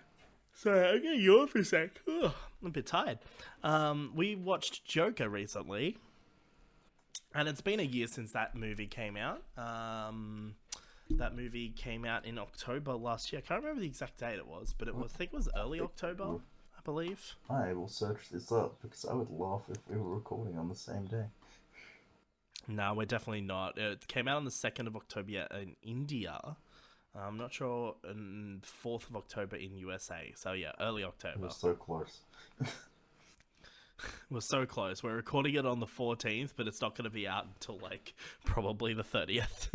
Sorry, I'm getting yawn for a sec. Ugh, I'm a bit tired. We watched Joker recently. And it's been a year since that movie came out. That movie came out in October last year. I can't remember the exact date it was, but I think it was early October, I believe. I will search this up because I would laugh if we were recording on the same day. No, we're definitely not. It came out on the 2nd of October in India. I'm not sure, 4th of October in USA. So yeah, early October. We're so close. We're so close. We're recording it on the 14th, but it's not going to be out until like probably the 30th.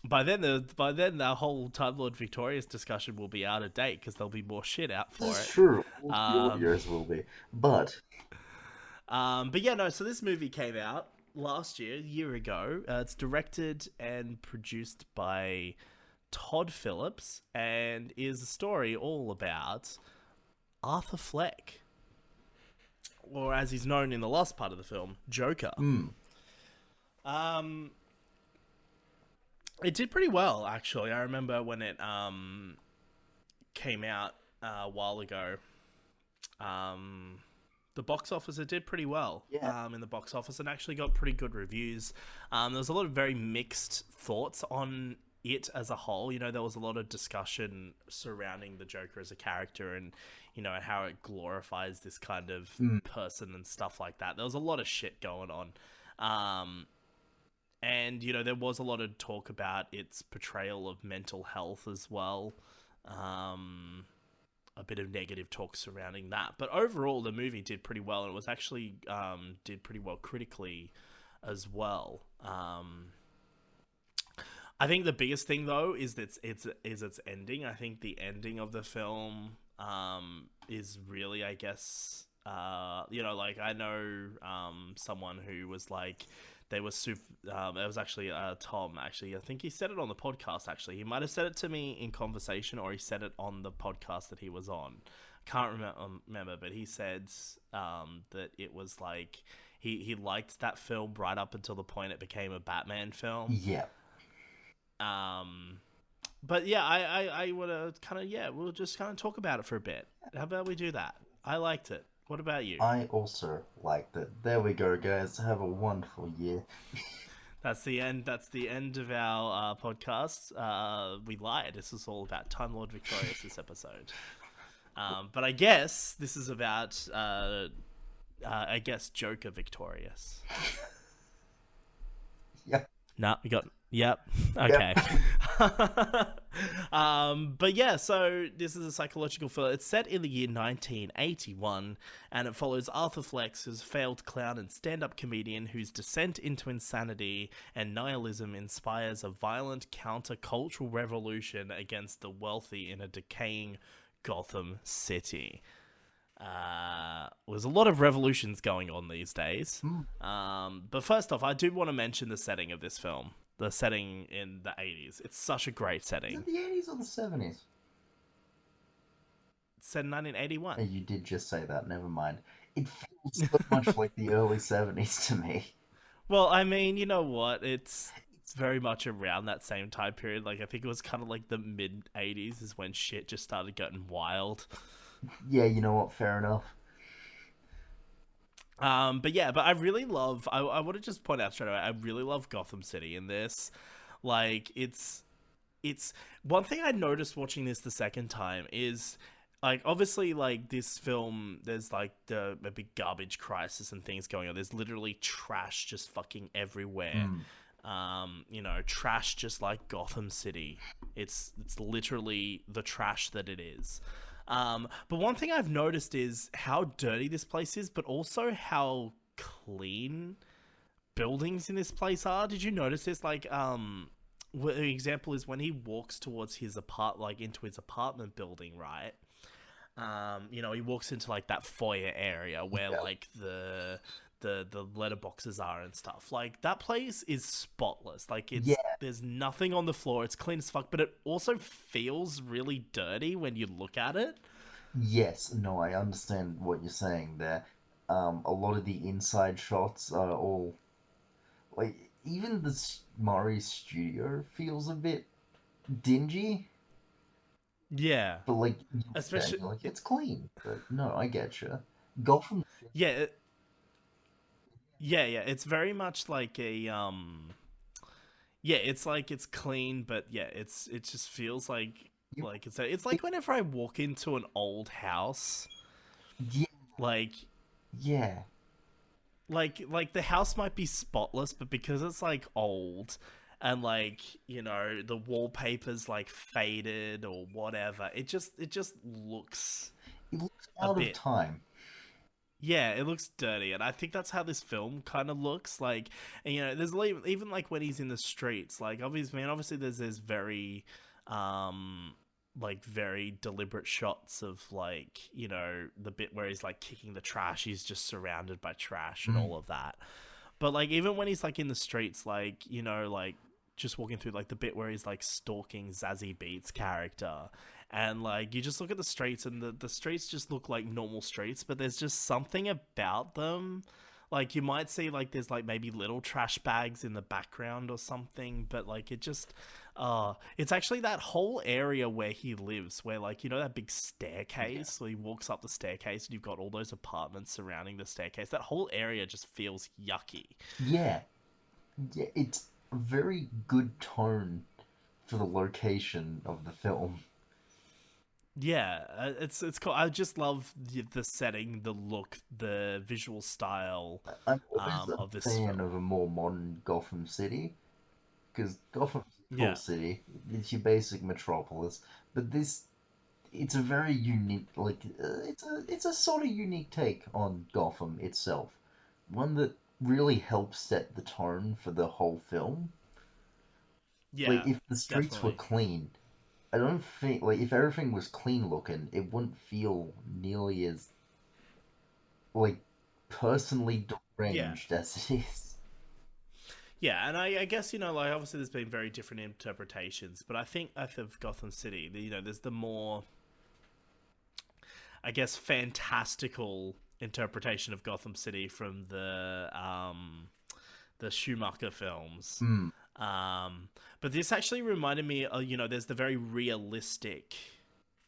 By then, the whole Time Lord Victorious discussion will be out of date because there'll be more shit out for That's it. true. Yours will be, but yeah, no. So this movie came out last year, a year ago. It's directed and produced by Todd Phillips, and is a story all about Arthur Fleck, or as he's known in the last part of the film, Joker. It did pretty well, actually. I remember when it came out a while ago. The box office, it did pretty well. Yeah. In the box office, and actually got pretty good reviews. There was a lot of very mixed thoughts on it as a whole. You know, there was a lot of discussion surrounding the Joker as a character, and you know how it glorifies this kind of person and stuff like that. There was a lot of shit going on. And you know, there was a lot of talk about its portrayal of mental health as well. A bit of negative talk surrounding that, but overall the movie did pretty well, and it was actually did pretty well critically as well. I think the biggest thing though is that its ending. I think the ending of the film is really, I guess, you know, like I know someone who was like, they were super. It was actually Tom. Actually, I think he said it on the podcast. Actually, he might have said it to me in conversation, or he said it on the podcast that he was on. Can't remember, but he said that it was like he liked that film right up until the point it became a Batman film. Yeah, Um, but yeah, I would kind of yeah, we'll just kind of talk about it for a bit. How about we do that? I liked it. What about you? I also liked it. There we go, guys. Have a wonderful year. That's the end. That's the end of our podcast. We lied. This is all about Time Lord Victorious this episode. But I guess this is about, I guess, Joker Victorious. Yep. Nah, we got. Yep. Yep. Okay. But yeah, so this is a psychological thriller. It's set in the year 1981, and it follows Arthur Flex, who's a failed clown and stand-up comedian whose descent into insanity and nihilism inspires a violent counter-cultural revolution against the wealthy in a decaying Gotham City. There's a lot of revolutions going on these days. But first off, I do want to mention the setting of this film. The setting in the 80s. It's such a great Is setting. it the 80s or the 70s? It's set in 1981. You did just say that, never mind. It feels so much like the early 70s to me. Well, I mean, you know what? It's very much around that same time period. Like, I think it was kind of like the mid 80s is when shit just started getting wild. Yeah, you know what? Fair enough. But yeah, but I really love. I want to just point out straight away. I really love Gotham City in this. Like, it's one thing I noticed watching this the second time is like obviously like this film. There's like a big garbage crisis and things going on. There's literally trash just fucking everywhere. You know, trash just like Gotham City. It's literally the trash that it is. But one thing I've noticed is how dirty this place is, but also how clean buildings in this place are. Did you notice this? Like, the example is when he walks towards his like into his apartment building, right? You know, he walks into like that foyer area where like the letterboxes are and stuff. Like that place is spotless. Like there's nothing on the floor. It's clean as fuck, but it also feels really dirty when you look at it. Yes, no, I understand what you're saying there. A lot of the inside shots are all like even Murray's studio feels a bit dingy, Yeah, but like you were saying, especially like it's clean. But no, I get you. Gotham. yeah, yeah. It's very much like a yeah. It's like it's clean, but yeah, it just feels You, it's like whenever I walk into an old house, yeah, like yeah, like the house might be spotless, but because it's like old and like you know the wallpaper's like faded or whatever, it just looks it looks a out of bit. time. Yeah, it looks dirty, and I think that's how this film kind of looks like. And you know, there's even like when he's in the streets, like obviously there's very, like very deliberate shots of like you know the bit where he's like kicking the trash, he's just surrounded by trash and Mm. all of that. But like even when he's like in the streets, like you know like just walking through like the bit where he's like stalking Zazie Beetz' character and like you just look at the streets and the streets just look like normal streets, but there's just something about them. Like you might see like there's like maybe little trash bags in the background or something, but like it just it's actually that whole area where he lives where like you know that big Yeah, staircase, so he walks up the staircase and you've got all those apartments surrounding the staircase. That whole area just feels yucky. yeah, yeah. It's a very good tone for the location of the film. Yeah, it's cool. I just love the setting, the look, the visual style I'm always a of this fan film. of a more modern Gotham City because Gotham's a cool Yeah, city. It's your basic metropolis, but this it's a very unique it's a sort of unique take on Gotham itself. One that really helps set the tone for the whole film. Like yeah, if the streets were definitely. clean, I don't think like if everything was clean looking, it wouldn't feel nearly as like personally Yeah, deranged as it is. Yeah, and I guess, like, obviously there's been very different interpretations, but I think of Gotham City, there's the more, I guess, fantastical interpretation of Gotham City from the Schumacher films. Mm, But this actually reminded me, there's the very realistic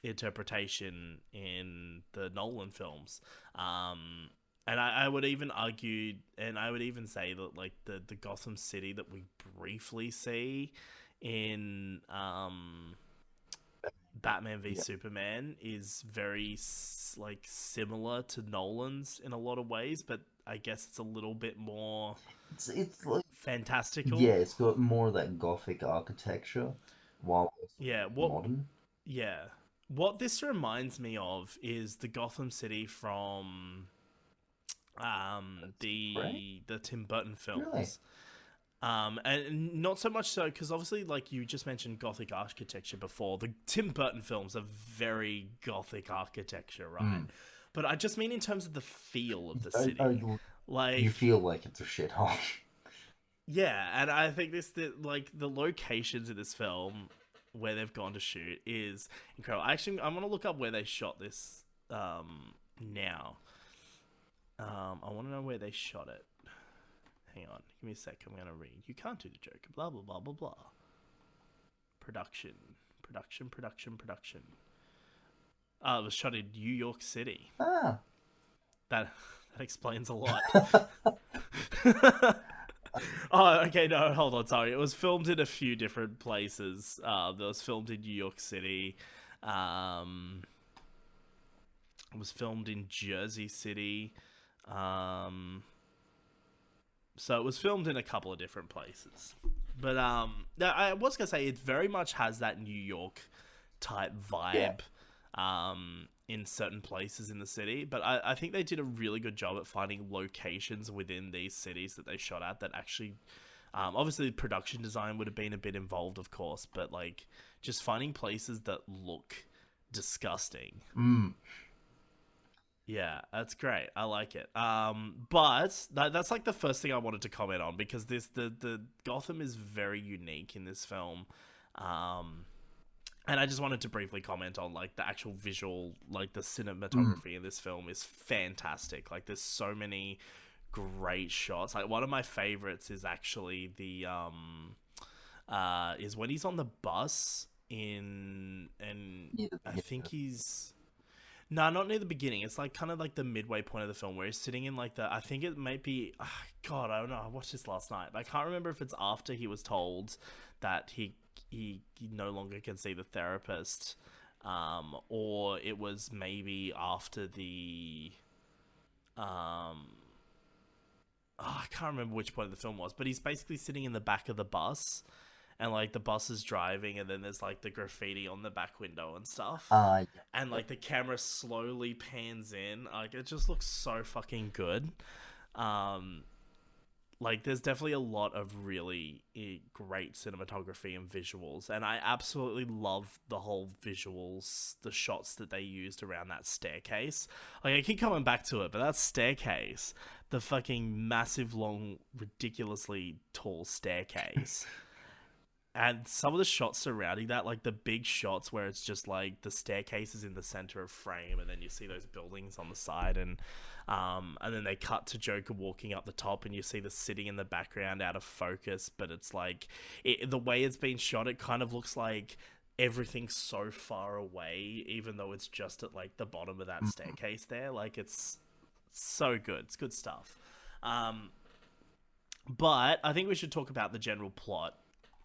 interpretation in the Nolan films. And I would even argue, and I would even say that, like, the Gotham City that we briefly see in Batman v yeah. Superman is very like similar to Nolan's in a lot of ways, but I guess it's a little bit more It's like, yeah, fantastical. it's got more of that Gothic architecture while also Yeah, modern. yeah. What this reminds me of is the Gotham City from Right? the Tim Burton Really? films. And not so much so because obviously, like you just mentioned, Gothic architecture before. The Tim Burton films are very Gothic architecture, right? Mm. But I just mean in terms of the feel of the I, city. you Like, feel like it's a shithole. yeah, and I think like the locations in this film where they've gone to shoot is incredible. Actually, I'm gonna look up where they shot this now. I want to know where they shot it. Hang on, give me a sec. I'm gonna read. You can't do the joke. Blah blah blah blah blah. Production, production. It was shot in New York City. Ah. That that explains a lot. Oh, okay, no, hold on, sorry. It was filmed in a few different places. It was filmed in New York City. Um, it was filmed in Jersey City. Um, so it was filmed in a couple of different places. But I was gonna say it very much has that New York type Yeah. vibe in certain places in the city. But I think they did a really good job at finding locations within these cities that they shot at that actually. Obviously, production design would have been a bit involved, of course, but like just finding places that look disgusting. Mm. Yeah, that's great. I like it. But that's like the first thing I wanted to comment on because the Gotham is very unique in this film. Um, and I just wanted to briefly comment on like the actual visual, like the Mm. cinematography in this film is fantastic. Like there's so many great shots. Like one of my favorites is actually the is when he's on the bus in and Near the I beginning think of he's no, not near the beginning. It's like kind of like the midway point of the film where he's sitting in like the. I think it might be. God, I don't know. I watched this last night, but I can't remember if it's after he was told that he no longer can see the therapist, or it was maybe after the. I can't remember which point of the film was, but he's basically sitting in the back of the bus, and like the bus is driving, and then there's like the graffiti on the back window and stuff yeah. and like the camera slowly pans in, like it just looks so fucking good. um like there's definitely a lot of really great cinematography and visuals, and I absolutely love the whole visuals, the shots that they used around that staircase. Like I keep coming back to it, but that staircase, the fucking massive long ridiculously tall staircase, and some of the shots surrounding that, like the big shots where it's just like the staircase is in the center of frame, and then you see those buildings on the side, and then they cut to Joker walking up the top, and you see the city in the background out of focus. But it's like the way it's been shot, it kind of looks like everything's so far away, even though it's just at like the bottom of that Mm. staircase there. Like it's so good. It's good stuff. Um, but I think we should talk about the general plot.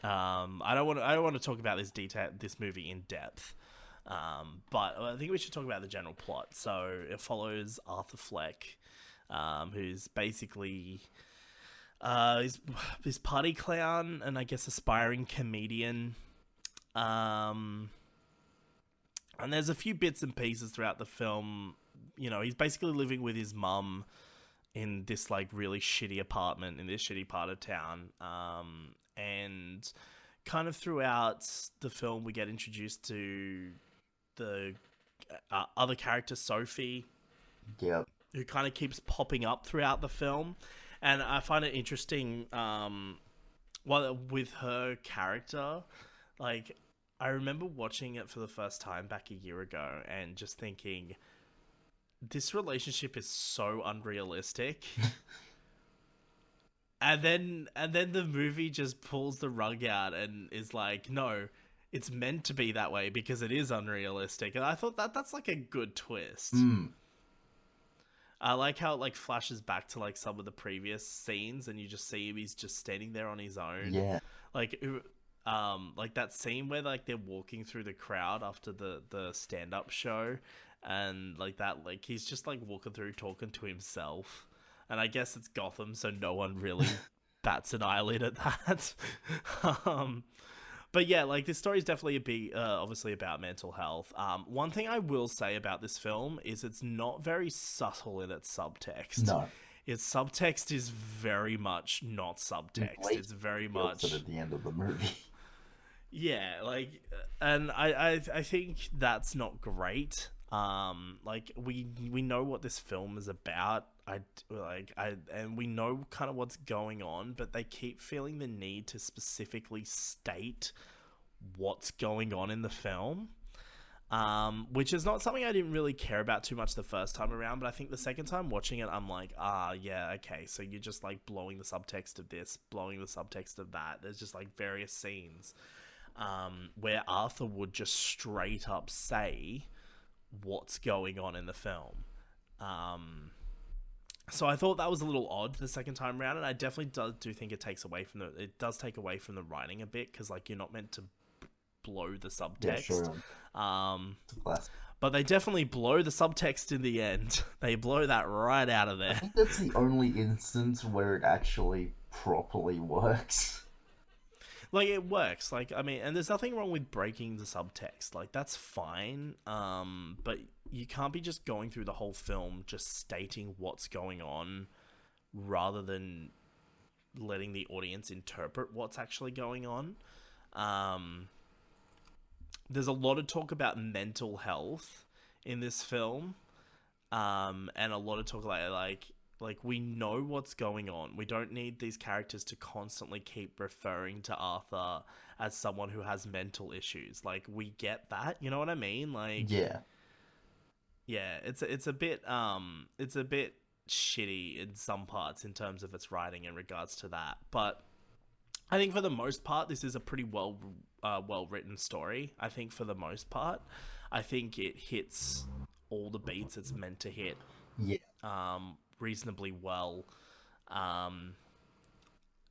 I don't want to. I don't want to talk about this movie in depth. But I think we should talk about the general plot. So it follows Arthur Fleck, who's basically this party clown and I guess aspiring comedian. Um, and there's a few bits and pieces throughout the film. He's basically living with his mum in this like really shitty apartment in this shitty part of town. And kind of throughout the film, we get introduced to the other character, Sophie, Yep. who kind of keeps popping up throughout the film. And I find it interesting. well, with her character, like, I remember watching it for the first time back a year ago and just thinking, this relationship is so unrealistic. And then the movie just pulls the rug out and is like, no, it's meant to be that way because it is unrealistic. And I thought that's like a good twist. Mm, I like how it like flashes back to like some of the previous scenes and you just see him, he's just standing there on his own. yeah. Like like that scene where like they're walking through the crowd after the stand-up show, and like that, like he's just like walking through talking to himself. And I guess it's Gotham, so no one really bats an eyelid at that. um but yeah, like this story is definitely a big, obviously about mental health. One thing I will say about this film is it's not very subtle in its subtext. No. Its subtext is very much not subtext. Blake It's very feels it much, at the end of the movie. yeah, like, and I think that's not great. Like we know what this film is about. And we know kind of what's going on, but they keep feeling the need to specifically state what's going on in the film. Which is not something I didn't really care about too much the first time around, but I think the second time watching it, I'm like, yeah, okay, so you're just like blowing the subtext of this, blowing the subtext of that. There's just like various scenes where Arthur would just straight up say what's going on in the film. So I thought that was a little odd the second time around, and I definitely do think it does take away from the writing a bit, because like you're not meant to blow the subtext. Yeah, sure. It's a classic. But they definitely blow the subtext in the end. They blow that right out of I there. think that's the only instance where it actually properly works. Like, it works. Like, I mean, and there's nothing wrong with breaking the subtext. Like, that's fine. But you can't be just going through the whole film just stating what's going on rather than letting the audience interpret what's actually going on. There's a lot of talk about mental health in this film, and a lot of talk like we know what's going on. We don't need these characters to constantly keep referring to Arthur as someone who has mental issues. Like, we get that, you know what I mean? Like, Yeah. yeah, it's a bit shitty in some parts in terms of its writing in regards to that, but I think for the most part, this is a pretty well written story. I think for the most part, I think it hits all the beats it's meant to hit Yeah. reasonably well.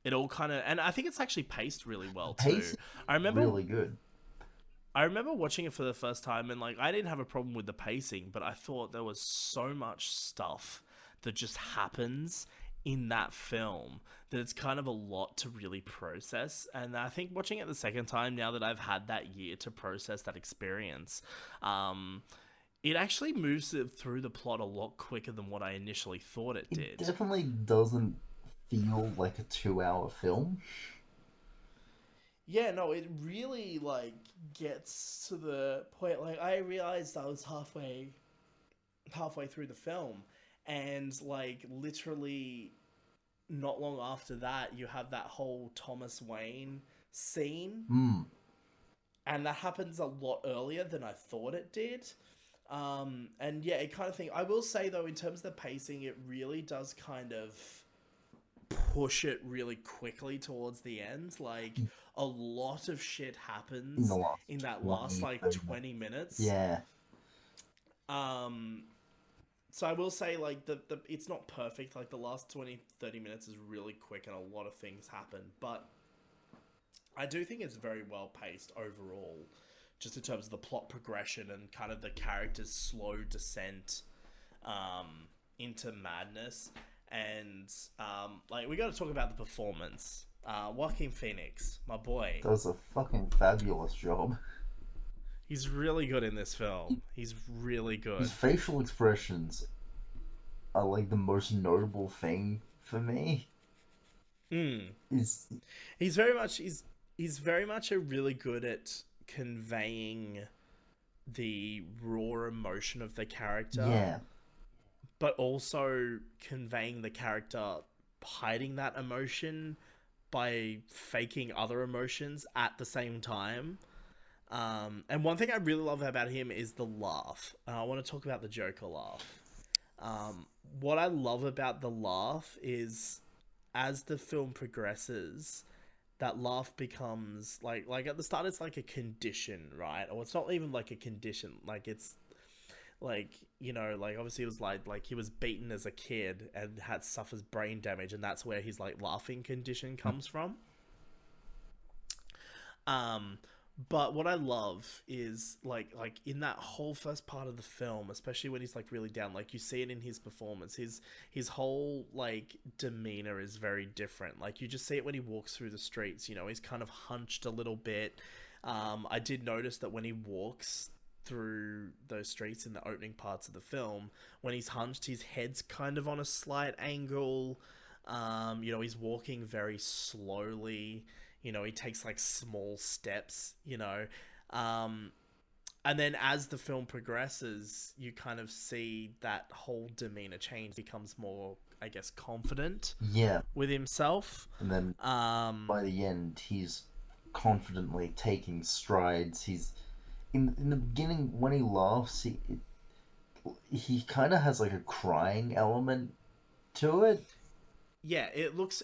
It all kind of, and I think it's actually paced really well too. Pace is I remember really good. I remember watching it for the first time, and like I didn't have a problem with the pacing, but I thought there was so much stuff that just happens in that film that it's kind of a lot to really process. And I think watching it the second time, now that I've had that year to process that experience, it actually moves it through the plot a lot quicker than what I initially thought it It did. definitely doesn't feel like a 2 hour film. Yeah, no, it really like gets to the point. Like, I realized I was halfway through the film, and like literally not long after that, you have that whole Thomas Wayne scene, Hmm. and that happens a lot earlier than I thought it did. And yeah, it kind of thing. I will say though, in terms of the pacing, it really does kind of push it really quickly towards the end. Like, a lot of shit In happens the last in that 20, last like 30 20 minutes. Yeah. So I will say, like, the it's not perfect. Like, the last 20-30 minutes is really quick and a lot of things happen. But I do think it's very well paced overall, just in terms of the plot progression and kind of the character's slow descent into madness. And, like, we got to talk about the performance. Joaquin Phoenix, my boy. Does a fucking fabulous job. He's really good in this film. He's really good. His facial expressions are like the most notable thing for me. Is He's very much he's very much a really good at conveying the raw emotion of the character, yeah. but also conveying the character hiding that emotion by faking other emotions at the same time. And one thing I really love about him is the laugh. I want to talk about the Joker laugh. What I love about the laugh is as the film progresses, that laugh becomes like at the start it's like a condition, right? Or it's not even like a condition. Like it's like, you know, like obviously it was like he was beaten as a kid and had suffers brain damage, and that's where his like laughing condition comes from. Um, but what I love is like in that whole first part of the film, especially when he's like really down, like you see it in his performance. His whole like demeanor is very different. Like you just see it when he walks through the streets. You know, he's kind of hunched a little bit. I did notice that when he walks through those streets in the opening parts of the film, when he's hunched, his head's kind of on a slight angle. You know, he's walking very slowly. You know, he takes like small steps, you know. Um, and then as the film progresses, you kind of see that whole demeanor change, becomes more, I guess, confident Yeah. with himself. And then by the end, he's confidently taking strides. He's in the beginning when he laughs, he kind of has like a crying element to it. Yeah, it looks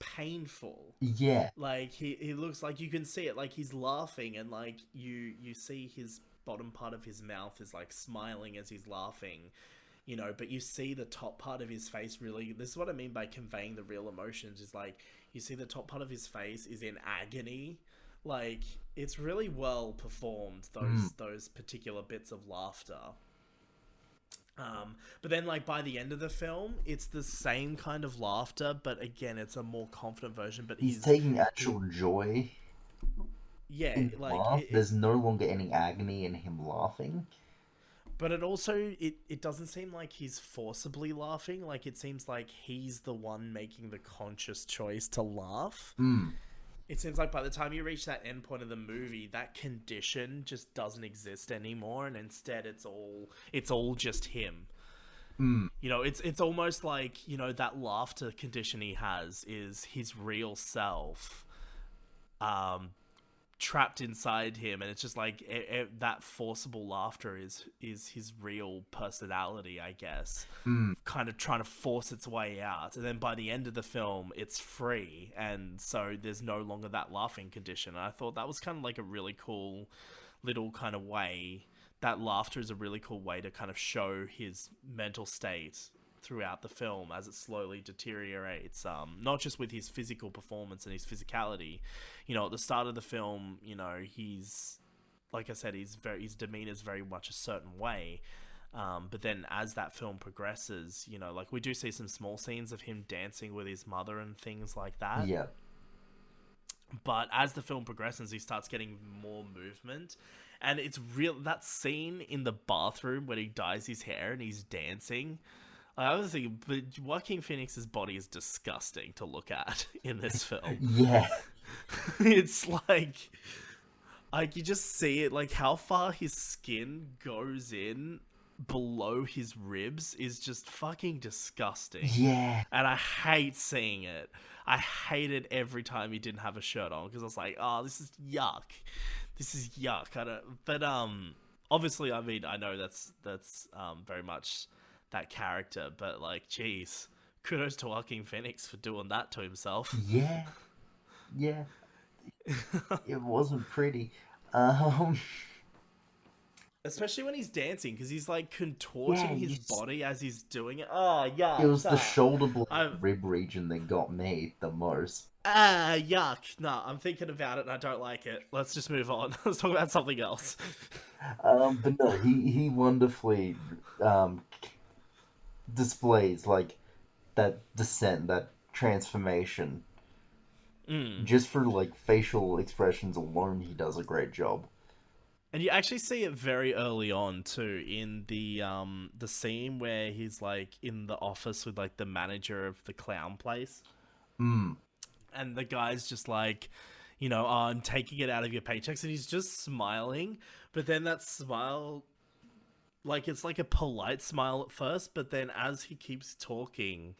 painful. Yeah. Like he looks like you can see it, like he's laughing, and like you see his bottom part of his mouth is like smiling as he's laughing, you know, but you see the top part of his face really. This is what I mean by conveying the real emotions, is like you see the top part of his face is in agony. Like it's really well performed, those particular bits of laughter. But then, like, by the end of the film, it's the same kind of laughter, but again, it's a more confident version. But He's taking actual joy yeah, in the like laugh. There's no longer any agony in him laughing. but it also it doesn't seem like he's forcibly laughing. Like it seems like he's the one making the conscious choice to laugh. Mm. It seems like by the time you reach that end point of the movie, that condition just doesn't exist anymore, and instead it's all just him. Mm. You know, it's almost like, you know, that laughter condition he has is his real self, um, trapped inside him, and it's just like that forcible laughter is his real personality, I guess, Mm. kind of trying to force its way out. And then by the end of the film, it's free, and so there's no longer that laughing condition. And I thought that was kind of like a really cool little kind of way. That laughter is a really cool way to kind of show his mental state throughout the film as it slowly deteriorates, not just with his physical performance and his physicality. You know, at the start of the film, you know, he's, like I said, his demeanor is very much a certain way. But then as that film progresses, you know, like we do see some small scenes of him dancing with his mother and things like that. Yeah. But as the film progresses, he starts getting more movement. And it's real, that scene in the bathroom when he dyes his hair and he's dancing. I was thinking, but Joaquin Phoenix's body is disgusting to look at in this film. Yeah. It's like you just see it, like how far his skin goes in below his ribs is just fucking disgusting. Yeah. And I hate seeing it. I hate it every time he didn't have a shirt on, because I was like, oh, this is yuck. This is yuck. I don't, but obviously, I mean, I know that's very much that character, but like, geez, kudos to Joaquin Phoenix for doing that to himself. Yeah. Yeah. It wasn't pretty. Um. Especially when he's dancing, because he's like contorting Yeah, his body as he's doing it. Oh, yuck. It was the shoulder blade I'm- rib region that got me the most. Yuck. No, I'm thinking about it and I don't like it. Let's just move on. Let's talk about something else. But no, he wonderfully displays like that descent, that transformation. Just for like facial expressions alone, he does a great job. And you actually see it very early on too, in the scene where he's like in the office with like the manager of the clown place. And the guy's just like, you know, oh, I'm taking it out of your paychecks, and he's just smiling. But then that smile, like, it's like a polite smile at first, but then as he keeps talking,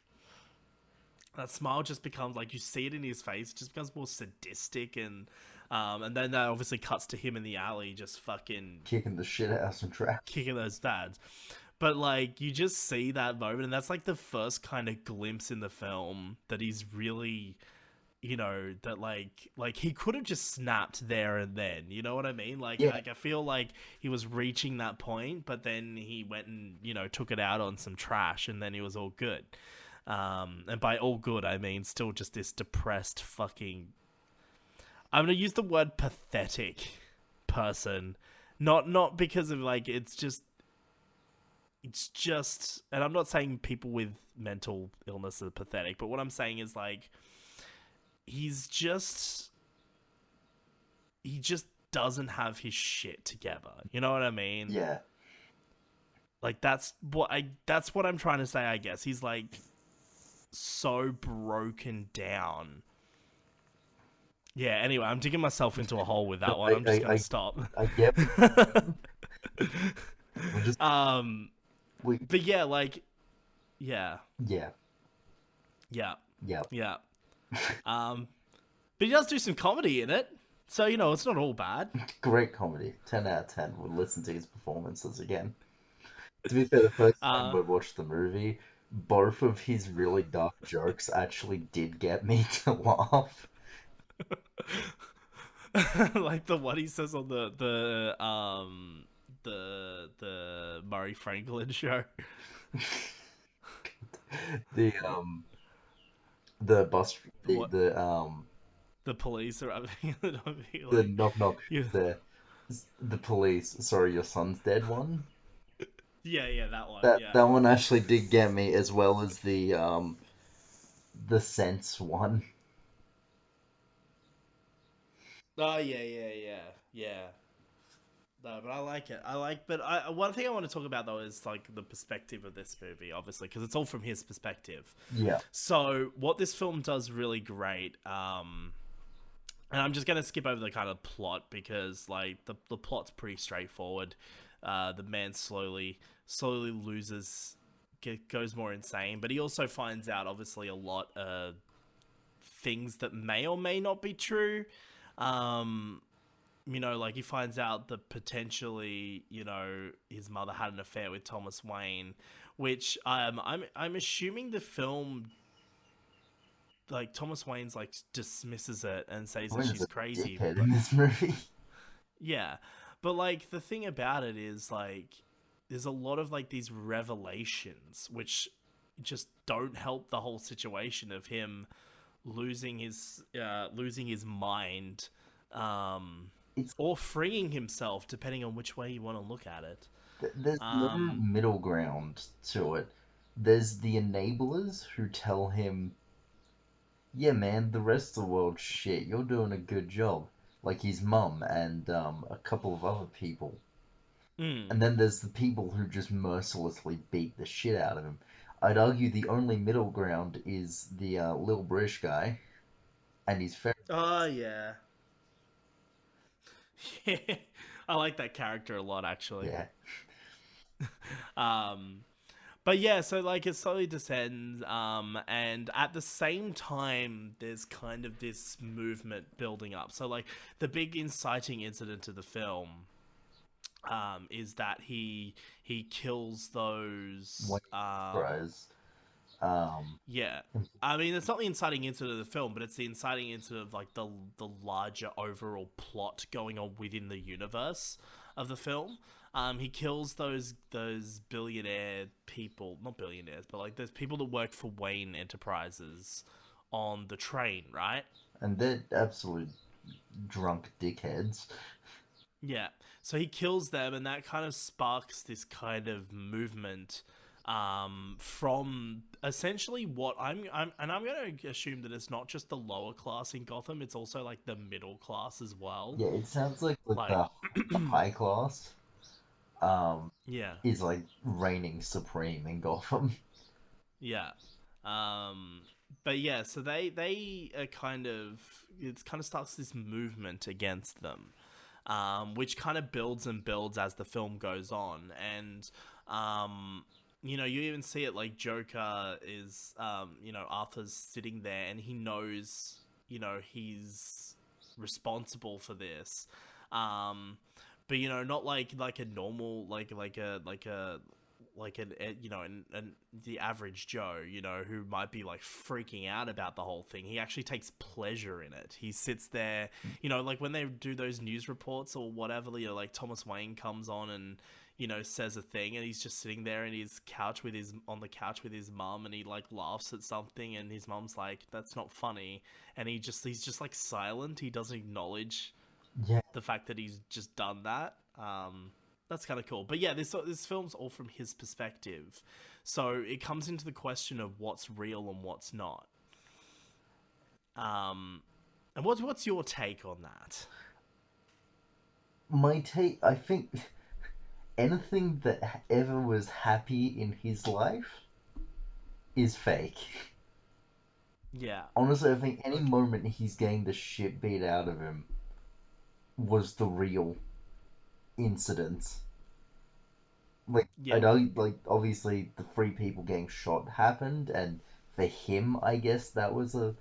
that smile just becomes like, you see it in his face, it just becomes more sadistic, and then that obviously cuts to him in the alley just fucking Kicking the shit out of some trash. kicking those dads. But like, you just see that moment, and that's like the first kind of glimpse in the film that he's really, that like he could have just snapped there and then, you know what I mean? Yeah, Like I feel like he was reaching that point, but then he went and took it out on some trash, and then he was all good. And by all good, I mean still just this depressed fucking. I'm gonna use the word pathetic person, not because of like it's just, and I'm not saying people with mental illness are pathetic, but what I'm saying is like he just doesn't have his shit together. You know what I mean? yeah. Like that's what I'm trying to say, I guess. He's like so broken down. Yeah, anyway, I'm digging myself into a hole with No, that one. I'm just gonna stop. I get. We just um we but yeah, like, yeah, yeah yeah, yeah. yeah. Um but he does do some comedy in it. So, it's not all bad. Great comedy. 10 out of 10. We'll listen to his performances again. To be fair, the first time Uh we watched the movie, both of his really dark jokes actually did get me to laugh. like the what he says on the Murray Franklin show. The the bus What the the police are having the like, knock knock yeah, the the police. Sorry, your son's dead one. yeah, that one, That yeah. that one actually did get me as well as the sense one. Oh yeah, yeah. No, but I like it. But one thing I want to talk about though is like the perspective of this movie, obviously, because it's all from his perspective. Yeah. So what this film does really great, and I'm just gonna skip over the kind of plot because like the plot's pretty straightforward. The man slowly loses, goes more insane, but he also finds out obviously a lot of things that may or may not be true. Um, like he finds out that potentially, his mother had an affair with Thomas Wayne, which I'm assuming the film, like Thomas Wayne's like dismisses it and says that Wayne's she's a crazy, dickhead but in this movie. yeah. But like the thing about it is like there's a lot of like these revelations which just don't help the whole situation of him losing his mind, um It's or freeing himself depending on which way you want to look at it. there's no um middle ground to it. There's the enablers who tell him, "Yeah, man, the rest of the world's shit. You're doing a good job." Like his mum and a couple of other people. mm, And then there's the people who just mercilessly beat the shit out of him. I'd argue the only middle ground is the little British guy and his ferret. oh yeah. Yeah, I like that character a lot actually. Yeah, um But yeah, so like it slowly descends, and at the same time, there's kind of this movement building up. So like the big inciting incident of the film, is that he kills those. Wayne Enterprise. Um, Yeah, I mean it's not the inciting incident of the film, but it's the inciting incident of like the larger overall plot going on within the universe of the film. He kills those billionaire people, not billionaires, but like those people that work for Wayne Enterprises on the train, right? and they're absolute drunk dickheads. Yeah. So he kills them, and that kind of sparks this kind of movement, from essentially what I'm going to assume that it's not just the lower class in Gotham; it's also like the middle class as well. Yeah, it sounds like Like, the high class um, yeah, is like reigning supreme in Gotham. yeah. Um, but yeah, so they are kind of, it kind of starts this movement against them, which kind of builds and builds as the film goes on, and you even see it like Joker is, Arthur's sitting there and he knows, he's responsible for this. Um, but not like a normal like an the average Joe, who might be like freaking out about the whole thing. He actually takes pleasure in it. He sits there, like when they do those news reports or whatever, like Thomas Wayne comes on and says a thing, and he's just sitting there in his couch with his on the couch with his mum, and he like laughs at something, and his mum's like, "That's not funny," and he's just like silent. He doesn't acknowledge Yeah, the fact that he's just done that. That's kind of cool. But yeah, this film's all from his perspective, so it comes into the question of what's real and what's not. Um, and what's your take on that? my take, I think anything that ever was happy in his life is fake. Yeah. Honestly, I think any Okay. moment he's getting the shit beat out of him was the real incident. Like, I Yeah. don't, like, obviously the three people getting shot happened, and for him, I guess that was a,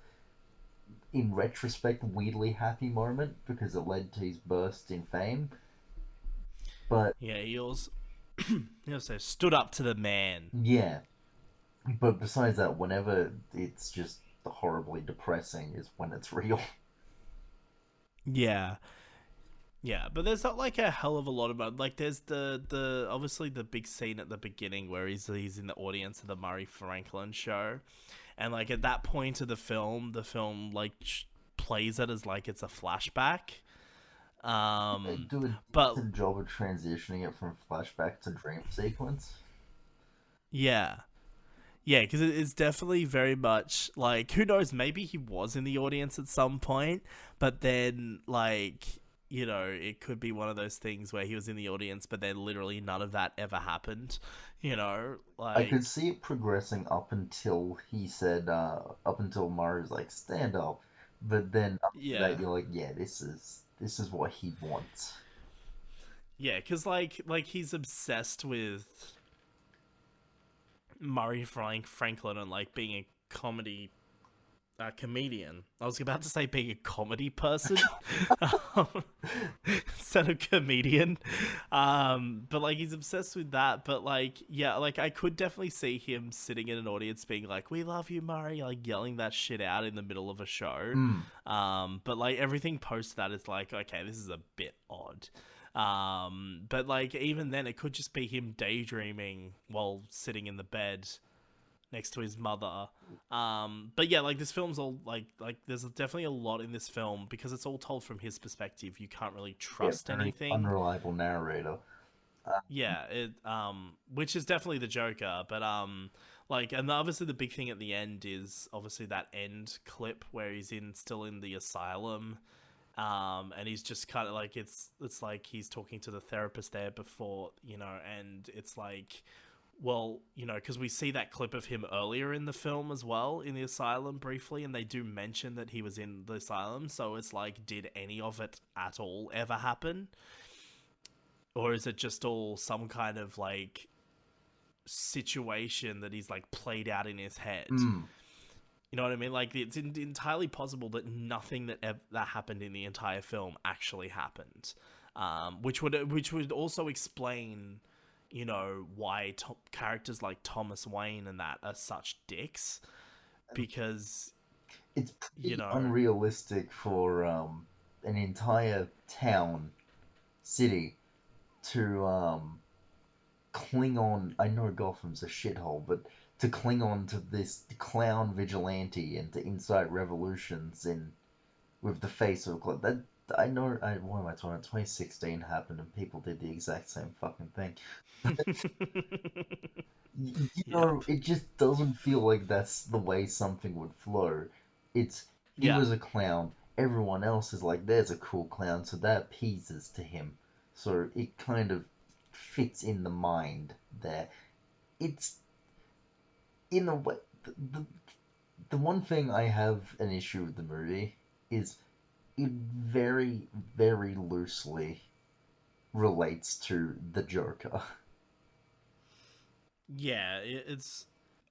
in retrospect, weirdly happy moment because it led to his burst in fame. But Yeah. He also stood up to the man. yeah, but besides that, whenever it's just horribly depressing is when it's real. Yeah. Yeah, but there's not like a hell of a lot about like there's the obviously the big scene at the beginning where he's in the audience of the Murray Franklin show, and like at that point of the film like plays it as like it's a flashback. They Um, do a but decent job of transitioning it from flashback to dream sequence. yeah, yeah, because it's definitely very much like who knows, maybe he was in the audience at some point, but then like it could be one of those things where he was in the audience, but then literally none of that ever happened. I could Like see it progressing up until he said, up until Murray's like, stand up. But then after that, yeah, you're like, yeah, this is what he wants. yeah, because like he's obsessed with Murray Franklin and like being a comedian. I was about to say being a comedy person instead of comedian. But like he's obsessed with that. But like, yeah, like I could definitely see him sitting in an audience being like, "We love you, Murray," like yelling that shit out in the middle of a show. Mm. But like everything post that is like, okay, this is a bit odd. But like even then, it could just be him daydreaming while sitting in the bed next to his mother. But yeah, like this film's all like there's definitely a lot in this film because it's all told from his perspective. You can't really Yeah, trust very anything. unreliable narrator. Yeah, it which is definitely the Joker, but like and obviously the big thing at the end is obviously that end clip where he's still in the asylum. And he's just kind of like it's like he's talking to the therapist there before, and it's like well, because we see that clip of him earlier in the film as well in the asylum briefly, and they do mention that he was in the asylum. So it's like, did any of it at all ever happen, or is it just all some kind of like situation that he's like played out in his head? Mm. You know what I mean? Like it's entirely possible that nothing that happened in the entire film actually happened, which would also explain, why characters like Thomas Wayne and that are such dicks because It's you pretty know, unrealistic for an entire town, city, to cling on. I know Gotham's a shithole, but to cling on to this clown vigilante and to incite revolutions in with the face of a clown. That I know. What am I talking about? 2016 happened and people did the exact same fucking thing. yep, It just doesn't feel like that's the way something would flow. It's he yeah, was a clown. Everyone else is like, there's a cool clown, so that appeases to him. So it kind of fits in the mind there. It's in a way. The one thing I have an issue with the movie is it very, very loosely relates to the Joker. Yeah, it's.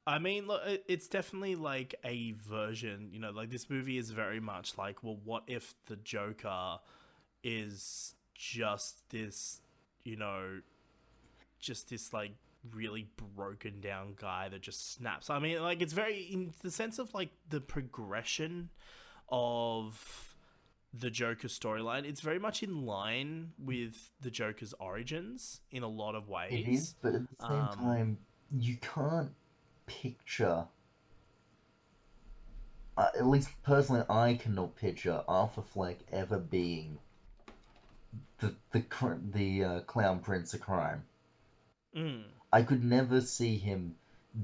I mean, look, it's definitely like a version. You know, like this movie is very much like, well, what if the Joker is just this, you know, just this like really broken down guy that just snaps. I mean, like it's very in the sense of like the progression of the Joker storyline. It's very much in line with the Joker's origins in a lot of It is, ways. but at the same Um, time, you can't picture. At least personally, I cannot picture Arthur Fleck ever being the clown prince of crime. mm, I could never see him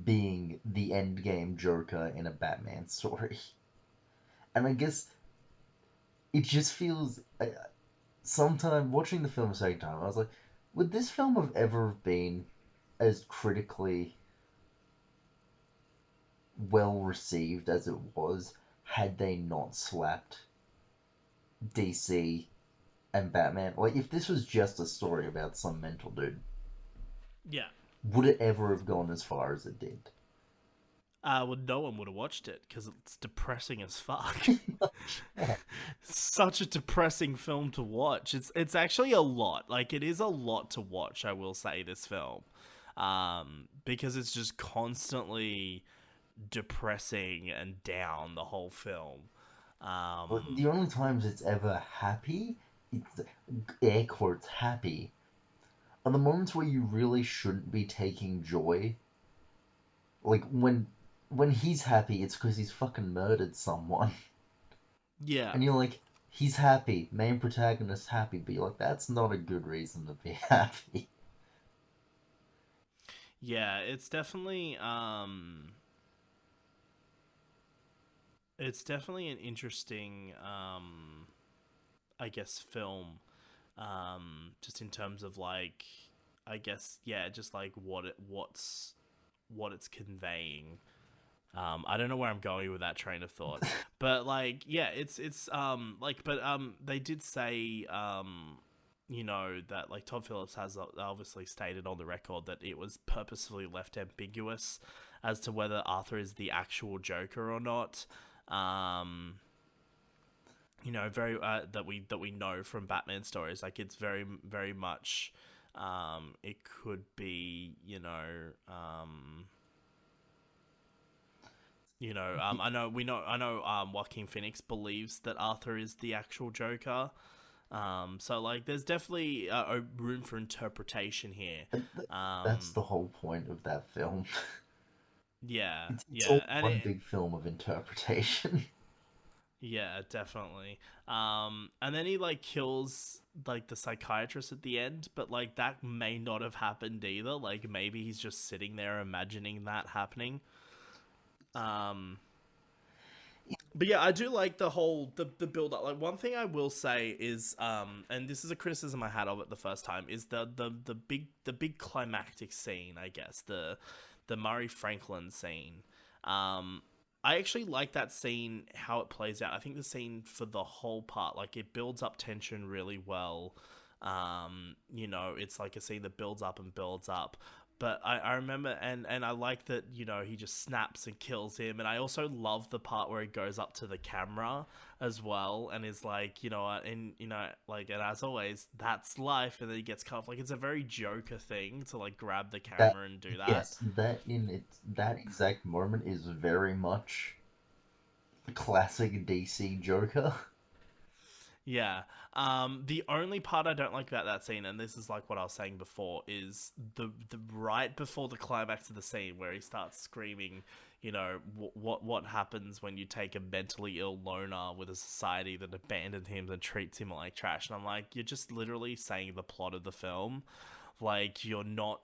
being the endgame Joker in a Batman story. And I guess it just feels. Sometime watching the film a second time, I was like, would this film have ever been as critically well received as it was had they not slapped DC and Batman? Like, if this was just a story about some mental dude, yeah. would it ever have gone as far as it did? Well, no one would have watched it because it's depressing as fuck. Pretty much, yeah. Such a depressing film to watch. It's actually a lot. Like it is a lot to watch. I will say this film, because it's just constantly depressing and down the whole film. But Um, the only times it's ever happy, it's air quotes happy, are the moments where you really shouldn't be taking joy. Like when he's happy, it's because he's fucking murdered someone. yeah, And you're like, he's happy, main protagonist happy, but you're like, that's not a good reason to be happy. yeah. It's definitely an interesting, I guess, film. Just in terms of like, I guess, yeah, just like what it's conveying. I don't know where I'm going with that train of thought, but like, yeah, it's like, but they did say you know that like Todd Phillips has obviously stated on the record that it was purposefully left ambiguous as to whether Arthur is the actual Joker or not. Um, you know, very that we know from Batman stories, like it's very much it could be, I know Joaquin Phoenix believes that Arthur is the actual Joker. So like, there's definitely a room for interpretation here. That's Um, the whole point of that film. yeah, It's all yeah, and one it, big film of interpretation. yeah, definitely. And then he like kills like the psychiatrist at the end, but like that may not have happened either. Like maybe he's just sitting there imagining that happening. Um, But yeah, I do like the whole the build up. Like one thing I will say is, and this is a criticism I had of it the first time, is the big climactic scene. I guess the Murray Franklin scene. Um, I actually like that scene, how it plays out. I think the scene for the whole part, like it builds up tension really well. It's like a scene that builds up and builds up. But I remember, and I like that, he just snaps and kills him. And I also love the part where he goes up to the camera as well and is like, like, and as always, that's life. And then he gets cut off. Like, it's a very Joker thing to, like, grab the That camera and do that. yes, that exact moment is very much the classic DC Joker. Yeah. The only part I don't like about that scene, and this is like what I was saying before, is the right before the climax of the scene where he starts screaming, what happens when you take a mentally ill loner with a society that abandoned him and treats him like trash. And I'm like, you're just literally saying the plot of the film. Like, you're not.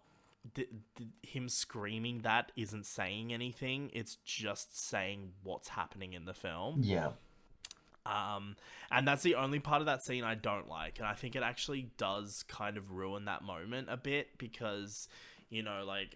Him screaming that isn't saying anything. It's just saying what's happening in the film. Yeah, Um, and that's the only part of that scene I don't like. And I think it actually does kind of ruin that moment a bit because, like,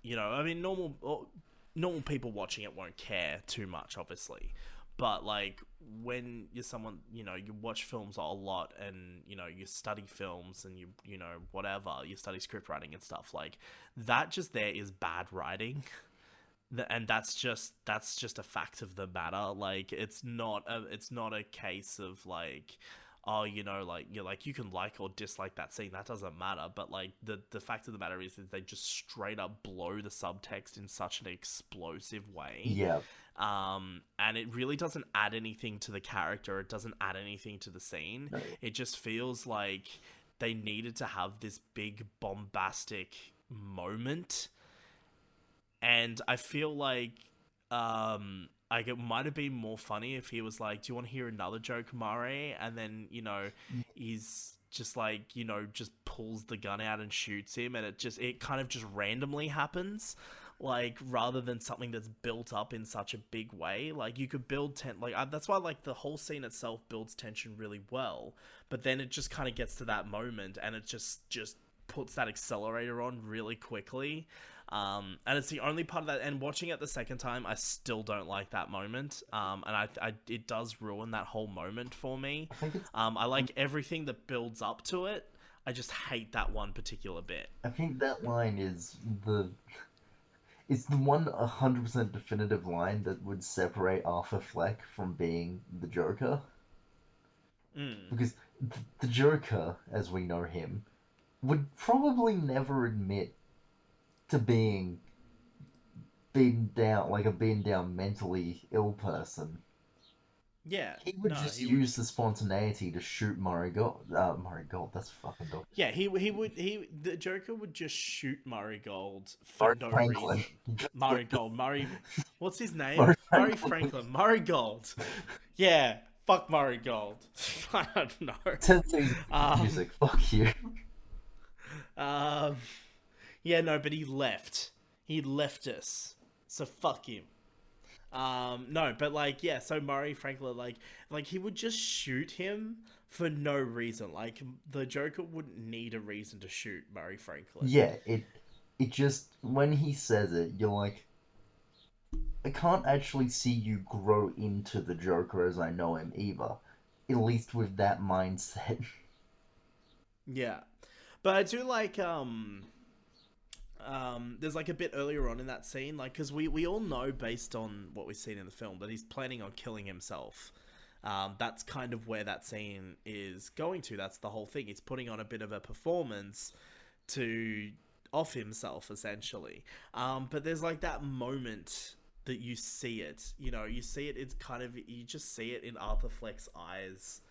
I mean, normal people watching it won't care too much, obviously. but like when you're someone, you watch films a lot, and you study films, and you know whatever, you study script writing and stuff, like that just there is bad writing. And that's just a fact of the matter. Like it's not a case of like, oh, like you're like you can like or dislike that scene, that doesn't matter. But like the fact of the matter is that they just straight up blow the subtext in such an explosive way. Yeah. And it really doesn't add anything to the character, it doesn't add anything to the scene. No. It just feels like they needed to have this big bombastic moment. And I feel like it might have been more funny if he was like, "Do you want to hear another joke, Murray?" And then he's just like just pulls the gun out and shoots him, and it kind of just randomly happens, like rather than something that's built up in such a big way. Like you could build that's why like the whole scene itself builds tension really well, but then it just kind of gets to that moment, and it just puts that accelerator on really quickly. And it's the only part of that. And watching it the second time, I still don't like that moment. And it does ruin that whole moment for me. I think it's. I like everything that builds up to it. I just hate that one particular bit. I think that line is the. It's the 100% definitive line that would separate Arthur Fleck from being the Joker. Mm. Because the Joker, as we know him, would probably never admit to being down, like a being down mentally ill person. Yeah, He would no, just he would. use the spontaneity to shoot Murray Gold. Murray Gold, that's fucking dog. Yeah, the Joker would just shoot Murray Gold for Murray no Franklin. reason. Murray Gold, what's his name? Murray Murray Franklin. Franklin, Murray Gold. Yeah, fuck Murray Gold. I don't know. Tennessee Um, music, fuck you. um, yeah, no, but he left. He left us. So fuck him. No, but like, yeah, so Murray Franklin, like he would just shoot him for no reason. Like, the Joker wouldn't need a reason to shoot Murray Franklin. Yeah, it just when he says it, you're like, I can't actually see you grow into the Joker as I know him either. At least with that mindset. Yeah. But I do like, there's like a bit earlier on in that scene, like, because we all know based on what we've seen in the film that he's planning on killing himself. That's kind of where that scene is going to. That's the whole thing. He's putting on a bit of a performance to off himself, essentially. But there's like that moment that you see it. You see it. It's kind of, you just see it in Arthur Fleck's eyes.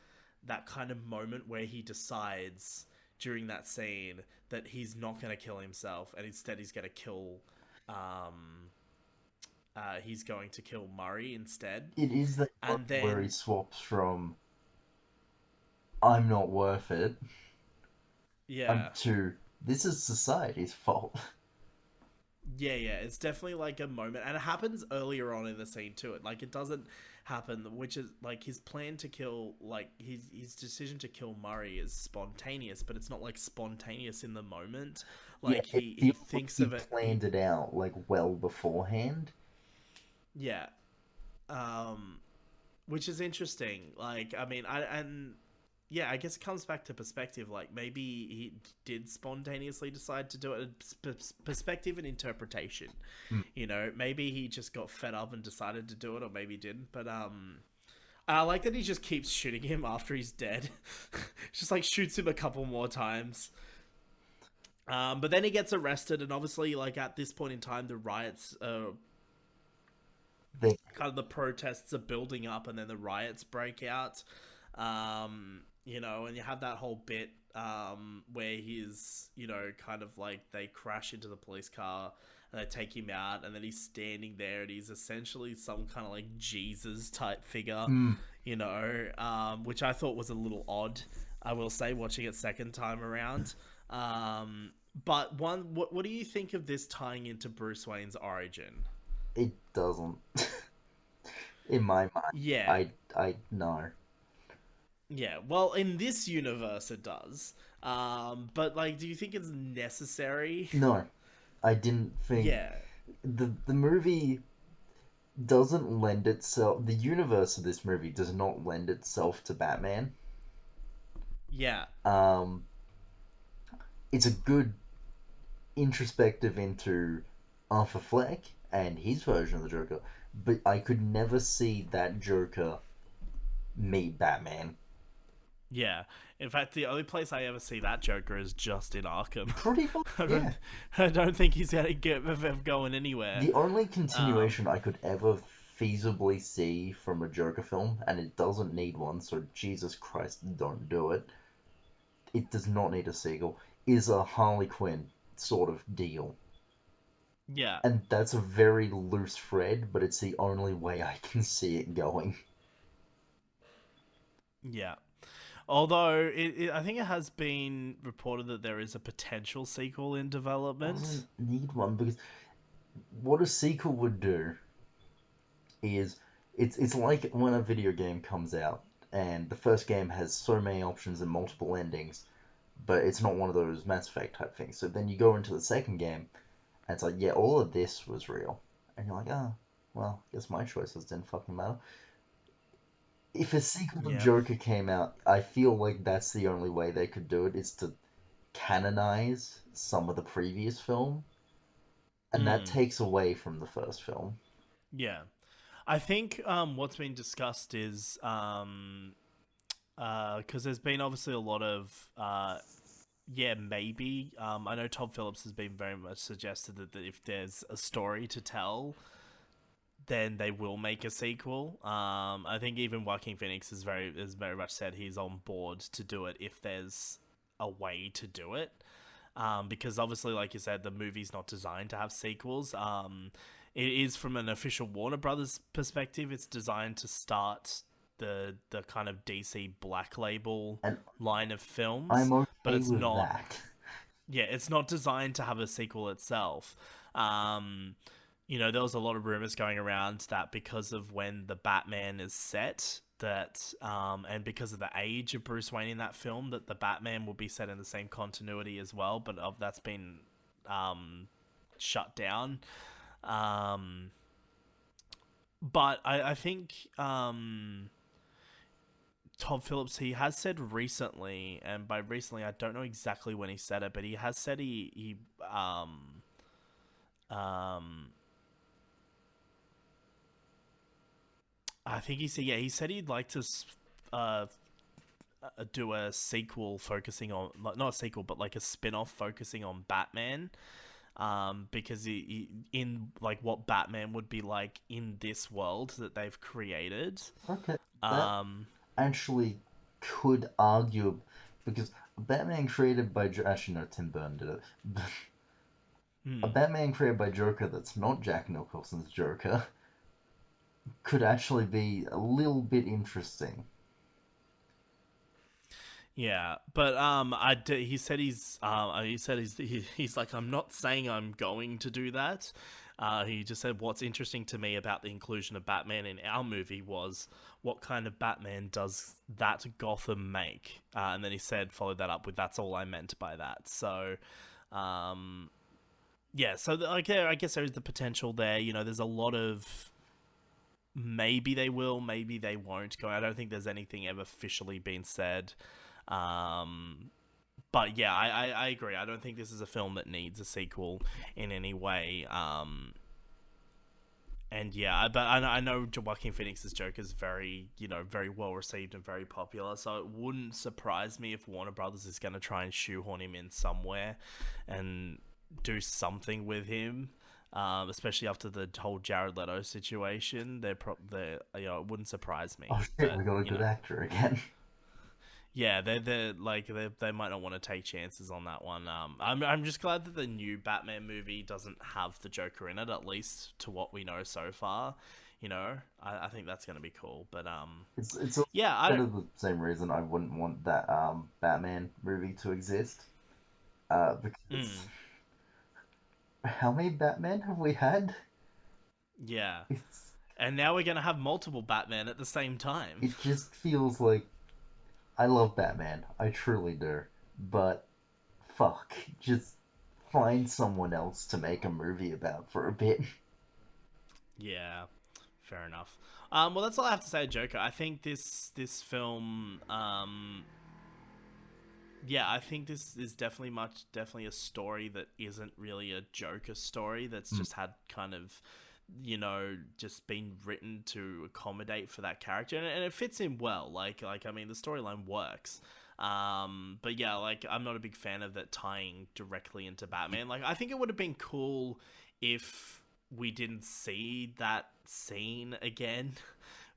That kind of moment where he decides during that scene that he's not going to kill himself, and instead he's going to kill Murray instead. It is that And moment where he then, swaps from I'm not worth it yeah, to this is society's fault. yeah, it's definitely like a moment, and it happens earlier on in the scene too. Like, it doesn't happen, which is like his plan to kill, like his decision to kill Murray is spontaneous, but it's not like spontaneous in the moment. Yeah, Like it he feels like thinks he of it. planned it out like well beforehand. Yeah, um, which is interesting. Like, I mean, and yeah, I guess it comes back to perspective. Like, maybe he did spontaneously decide to do it. Perspective and interpretation. Hmm. Maybe he just got fed up and decided to do it, or maybe he didn't. But I like that he just keeps shooting him after he's dead. Just like shoots him a couple more times. But then he gets arrested, and obviously, like at this point in time, the riots, They kind of the protests are building up, and then the riots break out. And you have that whole bit where he's, kind of like they crash into the police car and they take him out, and then he's standing there, and he's essentially some kind of like Jesus type figure, mm, which I thought was a little odd, I will say, watching it second time around. But what do you think of this tying into Bruce Wayne's origin? it doesn't. In my mind, Yeah. I know. Yeah, well, in this universe it does. But like, do you think it's necessary? No, I didn't think Yeah. the movie doesn't lend itself. The universe of this movie does not lend itself to Batman. Yeah. Um, it's a good introspective into Arthur Fleck and his version of the Joker, but I could never see that Joker meet Batman. Yeah. In fact, the only place I ever see that Joker is just in Arkham. Pretty much, I yeah. don't, I don't think he's gonna get going anywhere. The only Um, continuation I could ever feasibly see from a Joker film, and it doesn't need one, so Jesus Christ, don't do it. It does not need a sequel, is a Harley Quinn sort of deal. yeah, And that's a very loose thread, but it's the only way I can see it going. yeah. Although I think it has been reported that there is a potential sequel in development. Doesn't need one because what a sequel would do is it's like when a video game comes out and the first game has so many options and multiple endings, but it's not one of those Mass Effect type things. So then you go into the second game and it's like, yeah, all of this was real, and you're like, oh, well, I guess my choices didn't fucking matter. If a sequel to Yeah. Joker came out, I feel like that's the only way they could do it is to canonize some of the previous film, and that Mm, takes away from the first film. yeah. I think what's been discussed is because there's been obviously a lot of yeah, maybe. I know Todd Phillips has been very much suggested that if there's a story to tell, then they will make a sequel. I think even Joaquin Phoenix is very much said he's on board to do it if there's a way to do it. Because obviously, like you said, the movie's not designed to have sequels. It is from an official Warner Brothers perspective. It's designed to start the kind of DC Black Label And line of films, I'm but okay it's with not. that. Yeah, it's not designed to have a sequel itself. Um, there was a lot of rumors going around that because of when the Batman is set, that and because of the age of Bruce Wayne in that film, that the Batman will be set in the same continuity as well. But that's been um, shut down. Um, but I think Todd Phillips, he has said recently, and by recently I don't know exactly when he said it, but he has said he um I think he said, yeah, he said he'd like to uh do a sequel focusing on, like, not a sequel but like a spin-off focusing on Batman, because he in like what Batman would be like in this world that they've created. Okay, that um actually could argue because Batman created by actually no, Tim Burton did it. A hmm. Batman created by Joker that's not Jack Nicholson's Joker could actually be a little bit interesting. Yeah, but he said he's like, I'm not saying I'm going to do that. He just said what's interesting to me about the inclusion of Batman in our movie was what kind of Batman does that Gotham make, and then he said followed that up with that's all I meant by that. So, um, yeah, so I guess there is the potential there. There's a lot of maybe they will, maybe they won't go. I don't think there's anything ever officially been said. Um, but yeah, I agree. I don't think this is a film that needs a sequel in any way. And yeah, but I know Joaquin Phoenix's Joker is very, very well received and very popular. So it wouldn't surprise me if Warner Brothers is going to try and shoehorn him in somewhere and do something with him. Especially after the whole Jared Leto situation, they it wouldn't surprise Oh me. shit, But we got a good actor again. yeah, they might not want to take chances on that one. I'm just glad that the new Batman movie doesn't have the Joker in it, at least to what we know so far. I think that's gonna be cool. But It's also yeah, I kind don't. of the same reason I wouldn't want that Batman movie to exist. Because Mm, how many Batman have we had? yeah, It's and now we're gonna have multiple Batman at the same time. it just feels like I love Batman, I truly do, but fuck, just find someone else to make a movie about for a bit. Yeah, fair enough. Well, that's all I have to say, Joker. I think this film, yeah, I think this is definitely a story that isn't really a Joker story. That's Mm. just had kind of, just been written to accommodate for that character, and it fits in well. Like I mean, the storyline works. But yeah, like I'm not a big fan of that tying directly into Batman. Like I think it would have been cool if we didn't see that scene again.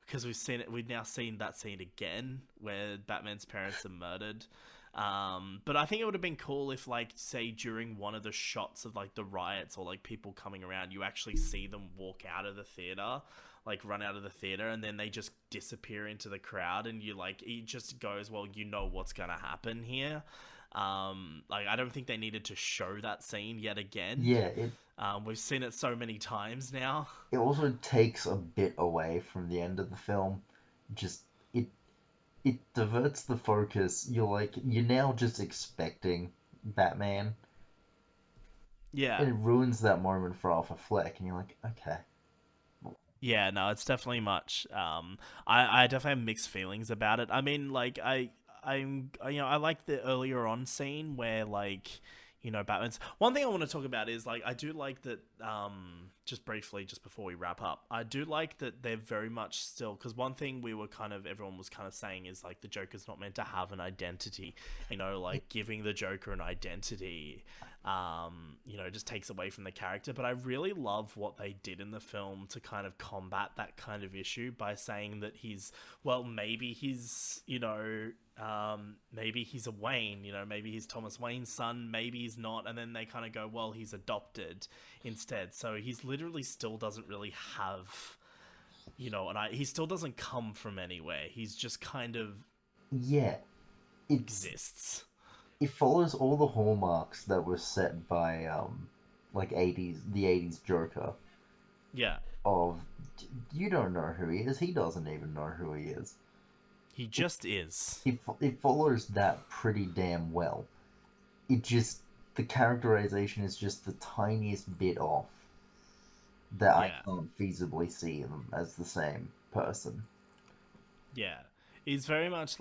Because we've now seen that scene again where Batman's parents are murdered. But I think it would have been cool if, like, say during one of the shots of like the riots or like people coming around, you actually see them walk out of the theater, like run out of the theater, and then they just disappear into the crowd, and you like it just goes, well, you know what's gonna happen here. Like I don't think they needed to show that scene yet again. Yeah, it We've seen it so many times now. it also takes a bit away from the end of the film. Just it it diverts the focus. You're now just expecting Batman, Yeah. and it ruins that moment for Arthur Fleck, and you're like, okay. Yeah, no, it's definitely much. I definitely have mixed feelings about it. I mean, like I like the earlier on scene where like, Batman's. One thing I want to talk about is like I do like that. Just briefly, just before we wrap up, I do like that they're very much still, because one thing everyone was kind of saying is like the Joker's not meant to have an identity. Like giving the Joker an identity just takes away from the character. But I really love what they did in the film to kind of combat that kind of issue by saying that maybe he's a Wayne, maybe he's Thomas Wayne's son, maybe he's not. And then they kind of go, well, he's adopted instead. So he's literally still doesn't really have, he still doesn't come from anywhere. He's just kind of Yeah, it's exists. it follows all the hallmarks that were set by like the 80s Joker Yeah. of you don't know who he is, he doesn't even know who he is. He just is. It follows that pretty damn well. It just the characterization is just the tiniest bit off that I Yeah. can't feasibly see them as the same person. Yeah. He's very much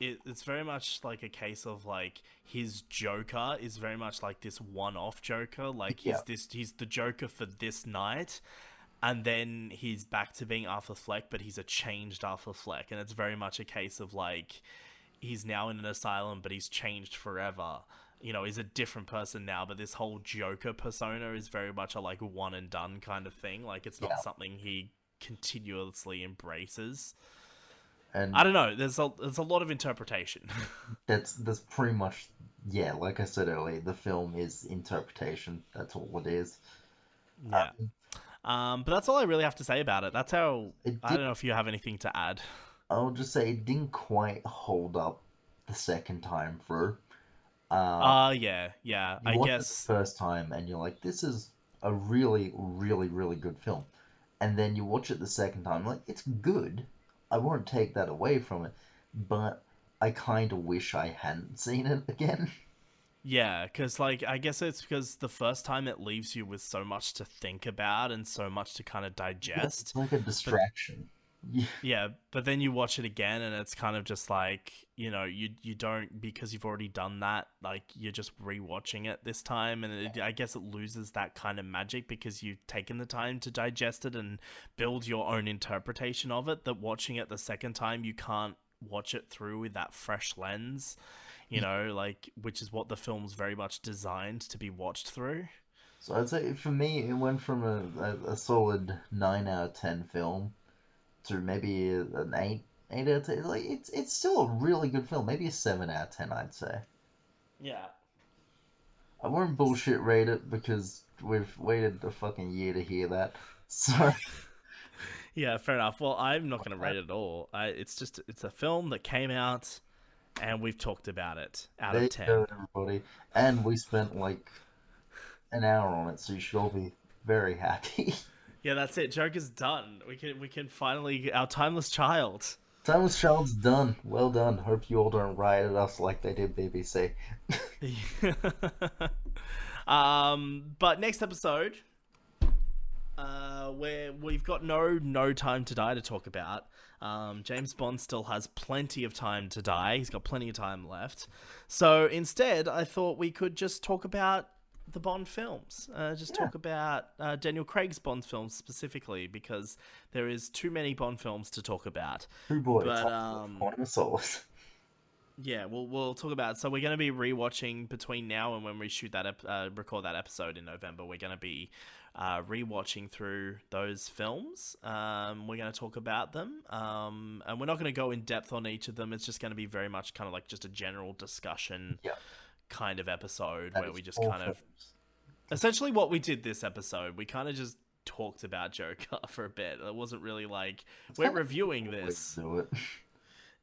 it's very much like a case of like his Joker is very much like this one-off Joker. Like Yeah, he's the Joker for this night, and then he's back to being Arthur Fleck, but he's a changed Arthur Fleck, and it's very much a case of like he's now in an asylum, but he's changed forever. He's a different person now, but this whole Joker persona is very much a like one and done kind of thing. Like it's not yeah, something he continuously embraces. and I don't know. There's a lot of interpretation. that's pretty much yeah. Like I said earlier, the film is interpretation. That's all it is. Yeah. But that's all I really have to say about it. That's how. It I did. don't know if you have anything to add. I'll just say it didn't quite hold up the second time through. Uh, Yeah, yeah. you I watch it the guess. first time and you're like, this is a really, really, really good film. And then you watch it the second time, like, it's good. I won't take that away from it, but I kind of wish I hadn't seen it again. Yeah, because like I guess it's because the first time it leaves you with so much to think about and so much to kind of Yeah, digest. it's like a But distraction. Yeah, yeah, but then you watch it again and it's kind of just like, you don't, because you've already done that, like you're just rewatching it this time, and I guess it loses that kind of magic because you've taken the time to digest it and build your own interpretation of it, that watching it the second time you can't watch it through with that fresh lens, like, which is what the film's very much designed to be watched through. so I'd say for me, it went from a solid 9 out of 10 film to maybe an 8 out of 10. Like it's still a really good film. Maybe a 7 out of 10, I'd say. Yeah. I won't bullshit rate it because we've waited a fucking year to hear that. So Yeah, fair enough. Well, I'm not going to rate it at all. It's a film that came out and we've talked about it out there of you go, 10. everybody. And we spent like an hour on it, so you should all be very happy. Yeah, that's it. Joker's done. We can finally our timeless child. Timeless Child's done. Well done. Hope you all don't riot at us like they did BBC. But next episode, we've got no time to die to talk about. James Bond still has plenty of time to die. He's got plenty of time left. So instead, I thought we could just talk about the Bond films. Talk about Daniel Craig's Bond films specifically, because there is too many Bond films to talk about. True boy. But Souls. yeah, we'll talk about it. So we're going to be rewatching between now and when we shoot that record that episode in November. We're going to be rewatching through those films. We're going to talk about them, and we're not going to go in depth on each of them. It's just going to be very much kind of like just a general discussion kind of episode where we just kind of essentially what we did this episode. We kind of just talked about Joker for a bit. It wasn't really like we're reviewing this. Do it.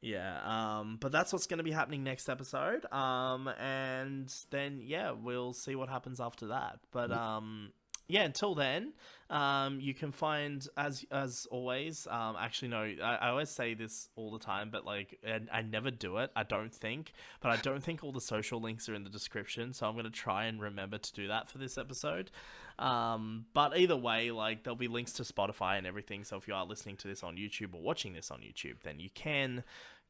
Yeah, but that's what's going to be happening next episode. And then, we'll see what happens after that. But, until then, you can find, as always, actually, no, I always say this all the time, but, like, I never do it, I don't think. But I don't think all the social links are in the description, so I'm going to try and remember to do that for this episode. But either way, like, there'll be links to Spotify and everything, so if you are listening to this on YouTube or watching this on YouTube, then you can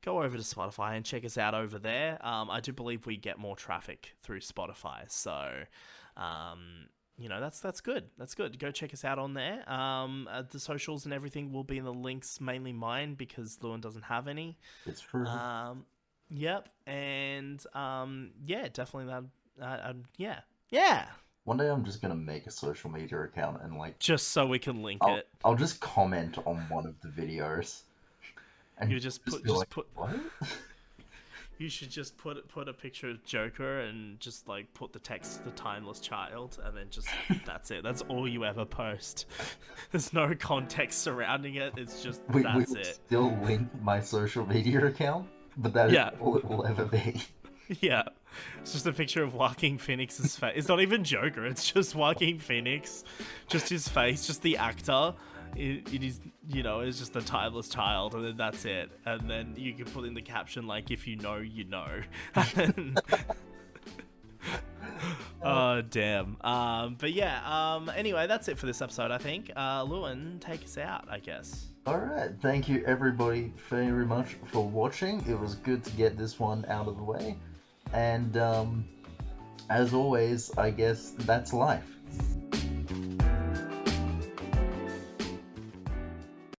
go over to Spotify and check us out over there. I do believe we get more traffic through Spotify, so that's good. That's good. Go check us out on there. The socials and everything will be in the links, mainly mine, because Lewin doesn't have any. It's true. Yep, and definitely that. Yeah. One day I'm just gonna make a social media account and just so we can link it. I'll just comment on one of the videos. And you just put what? You should just put a picture of Joker and just put the text "The Timeless Child" and then just that's it. That's all you ever post. There's no context surrounding it. It's just that's it. Still link my social media account, but that is all it will ever be. Yeah, it's just a picture of Joaquin Phoenix's face. It's not even Joker. It's just Joaquin Phoenix, just his face, just the actor. It is, it's just the timeless child, and then that's it. And then you can put in the caption if you know, you know. Oh damn. Anyway, that's it for this episode, I think. Lewin, take us out, I guess. Alright, thank you everybody very much for watching. It was good to get this one out of the way. And as always, I guess that's life.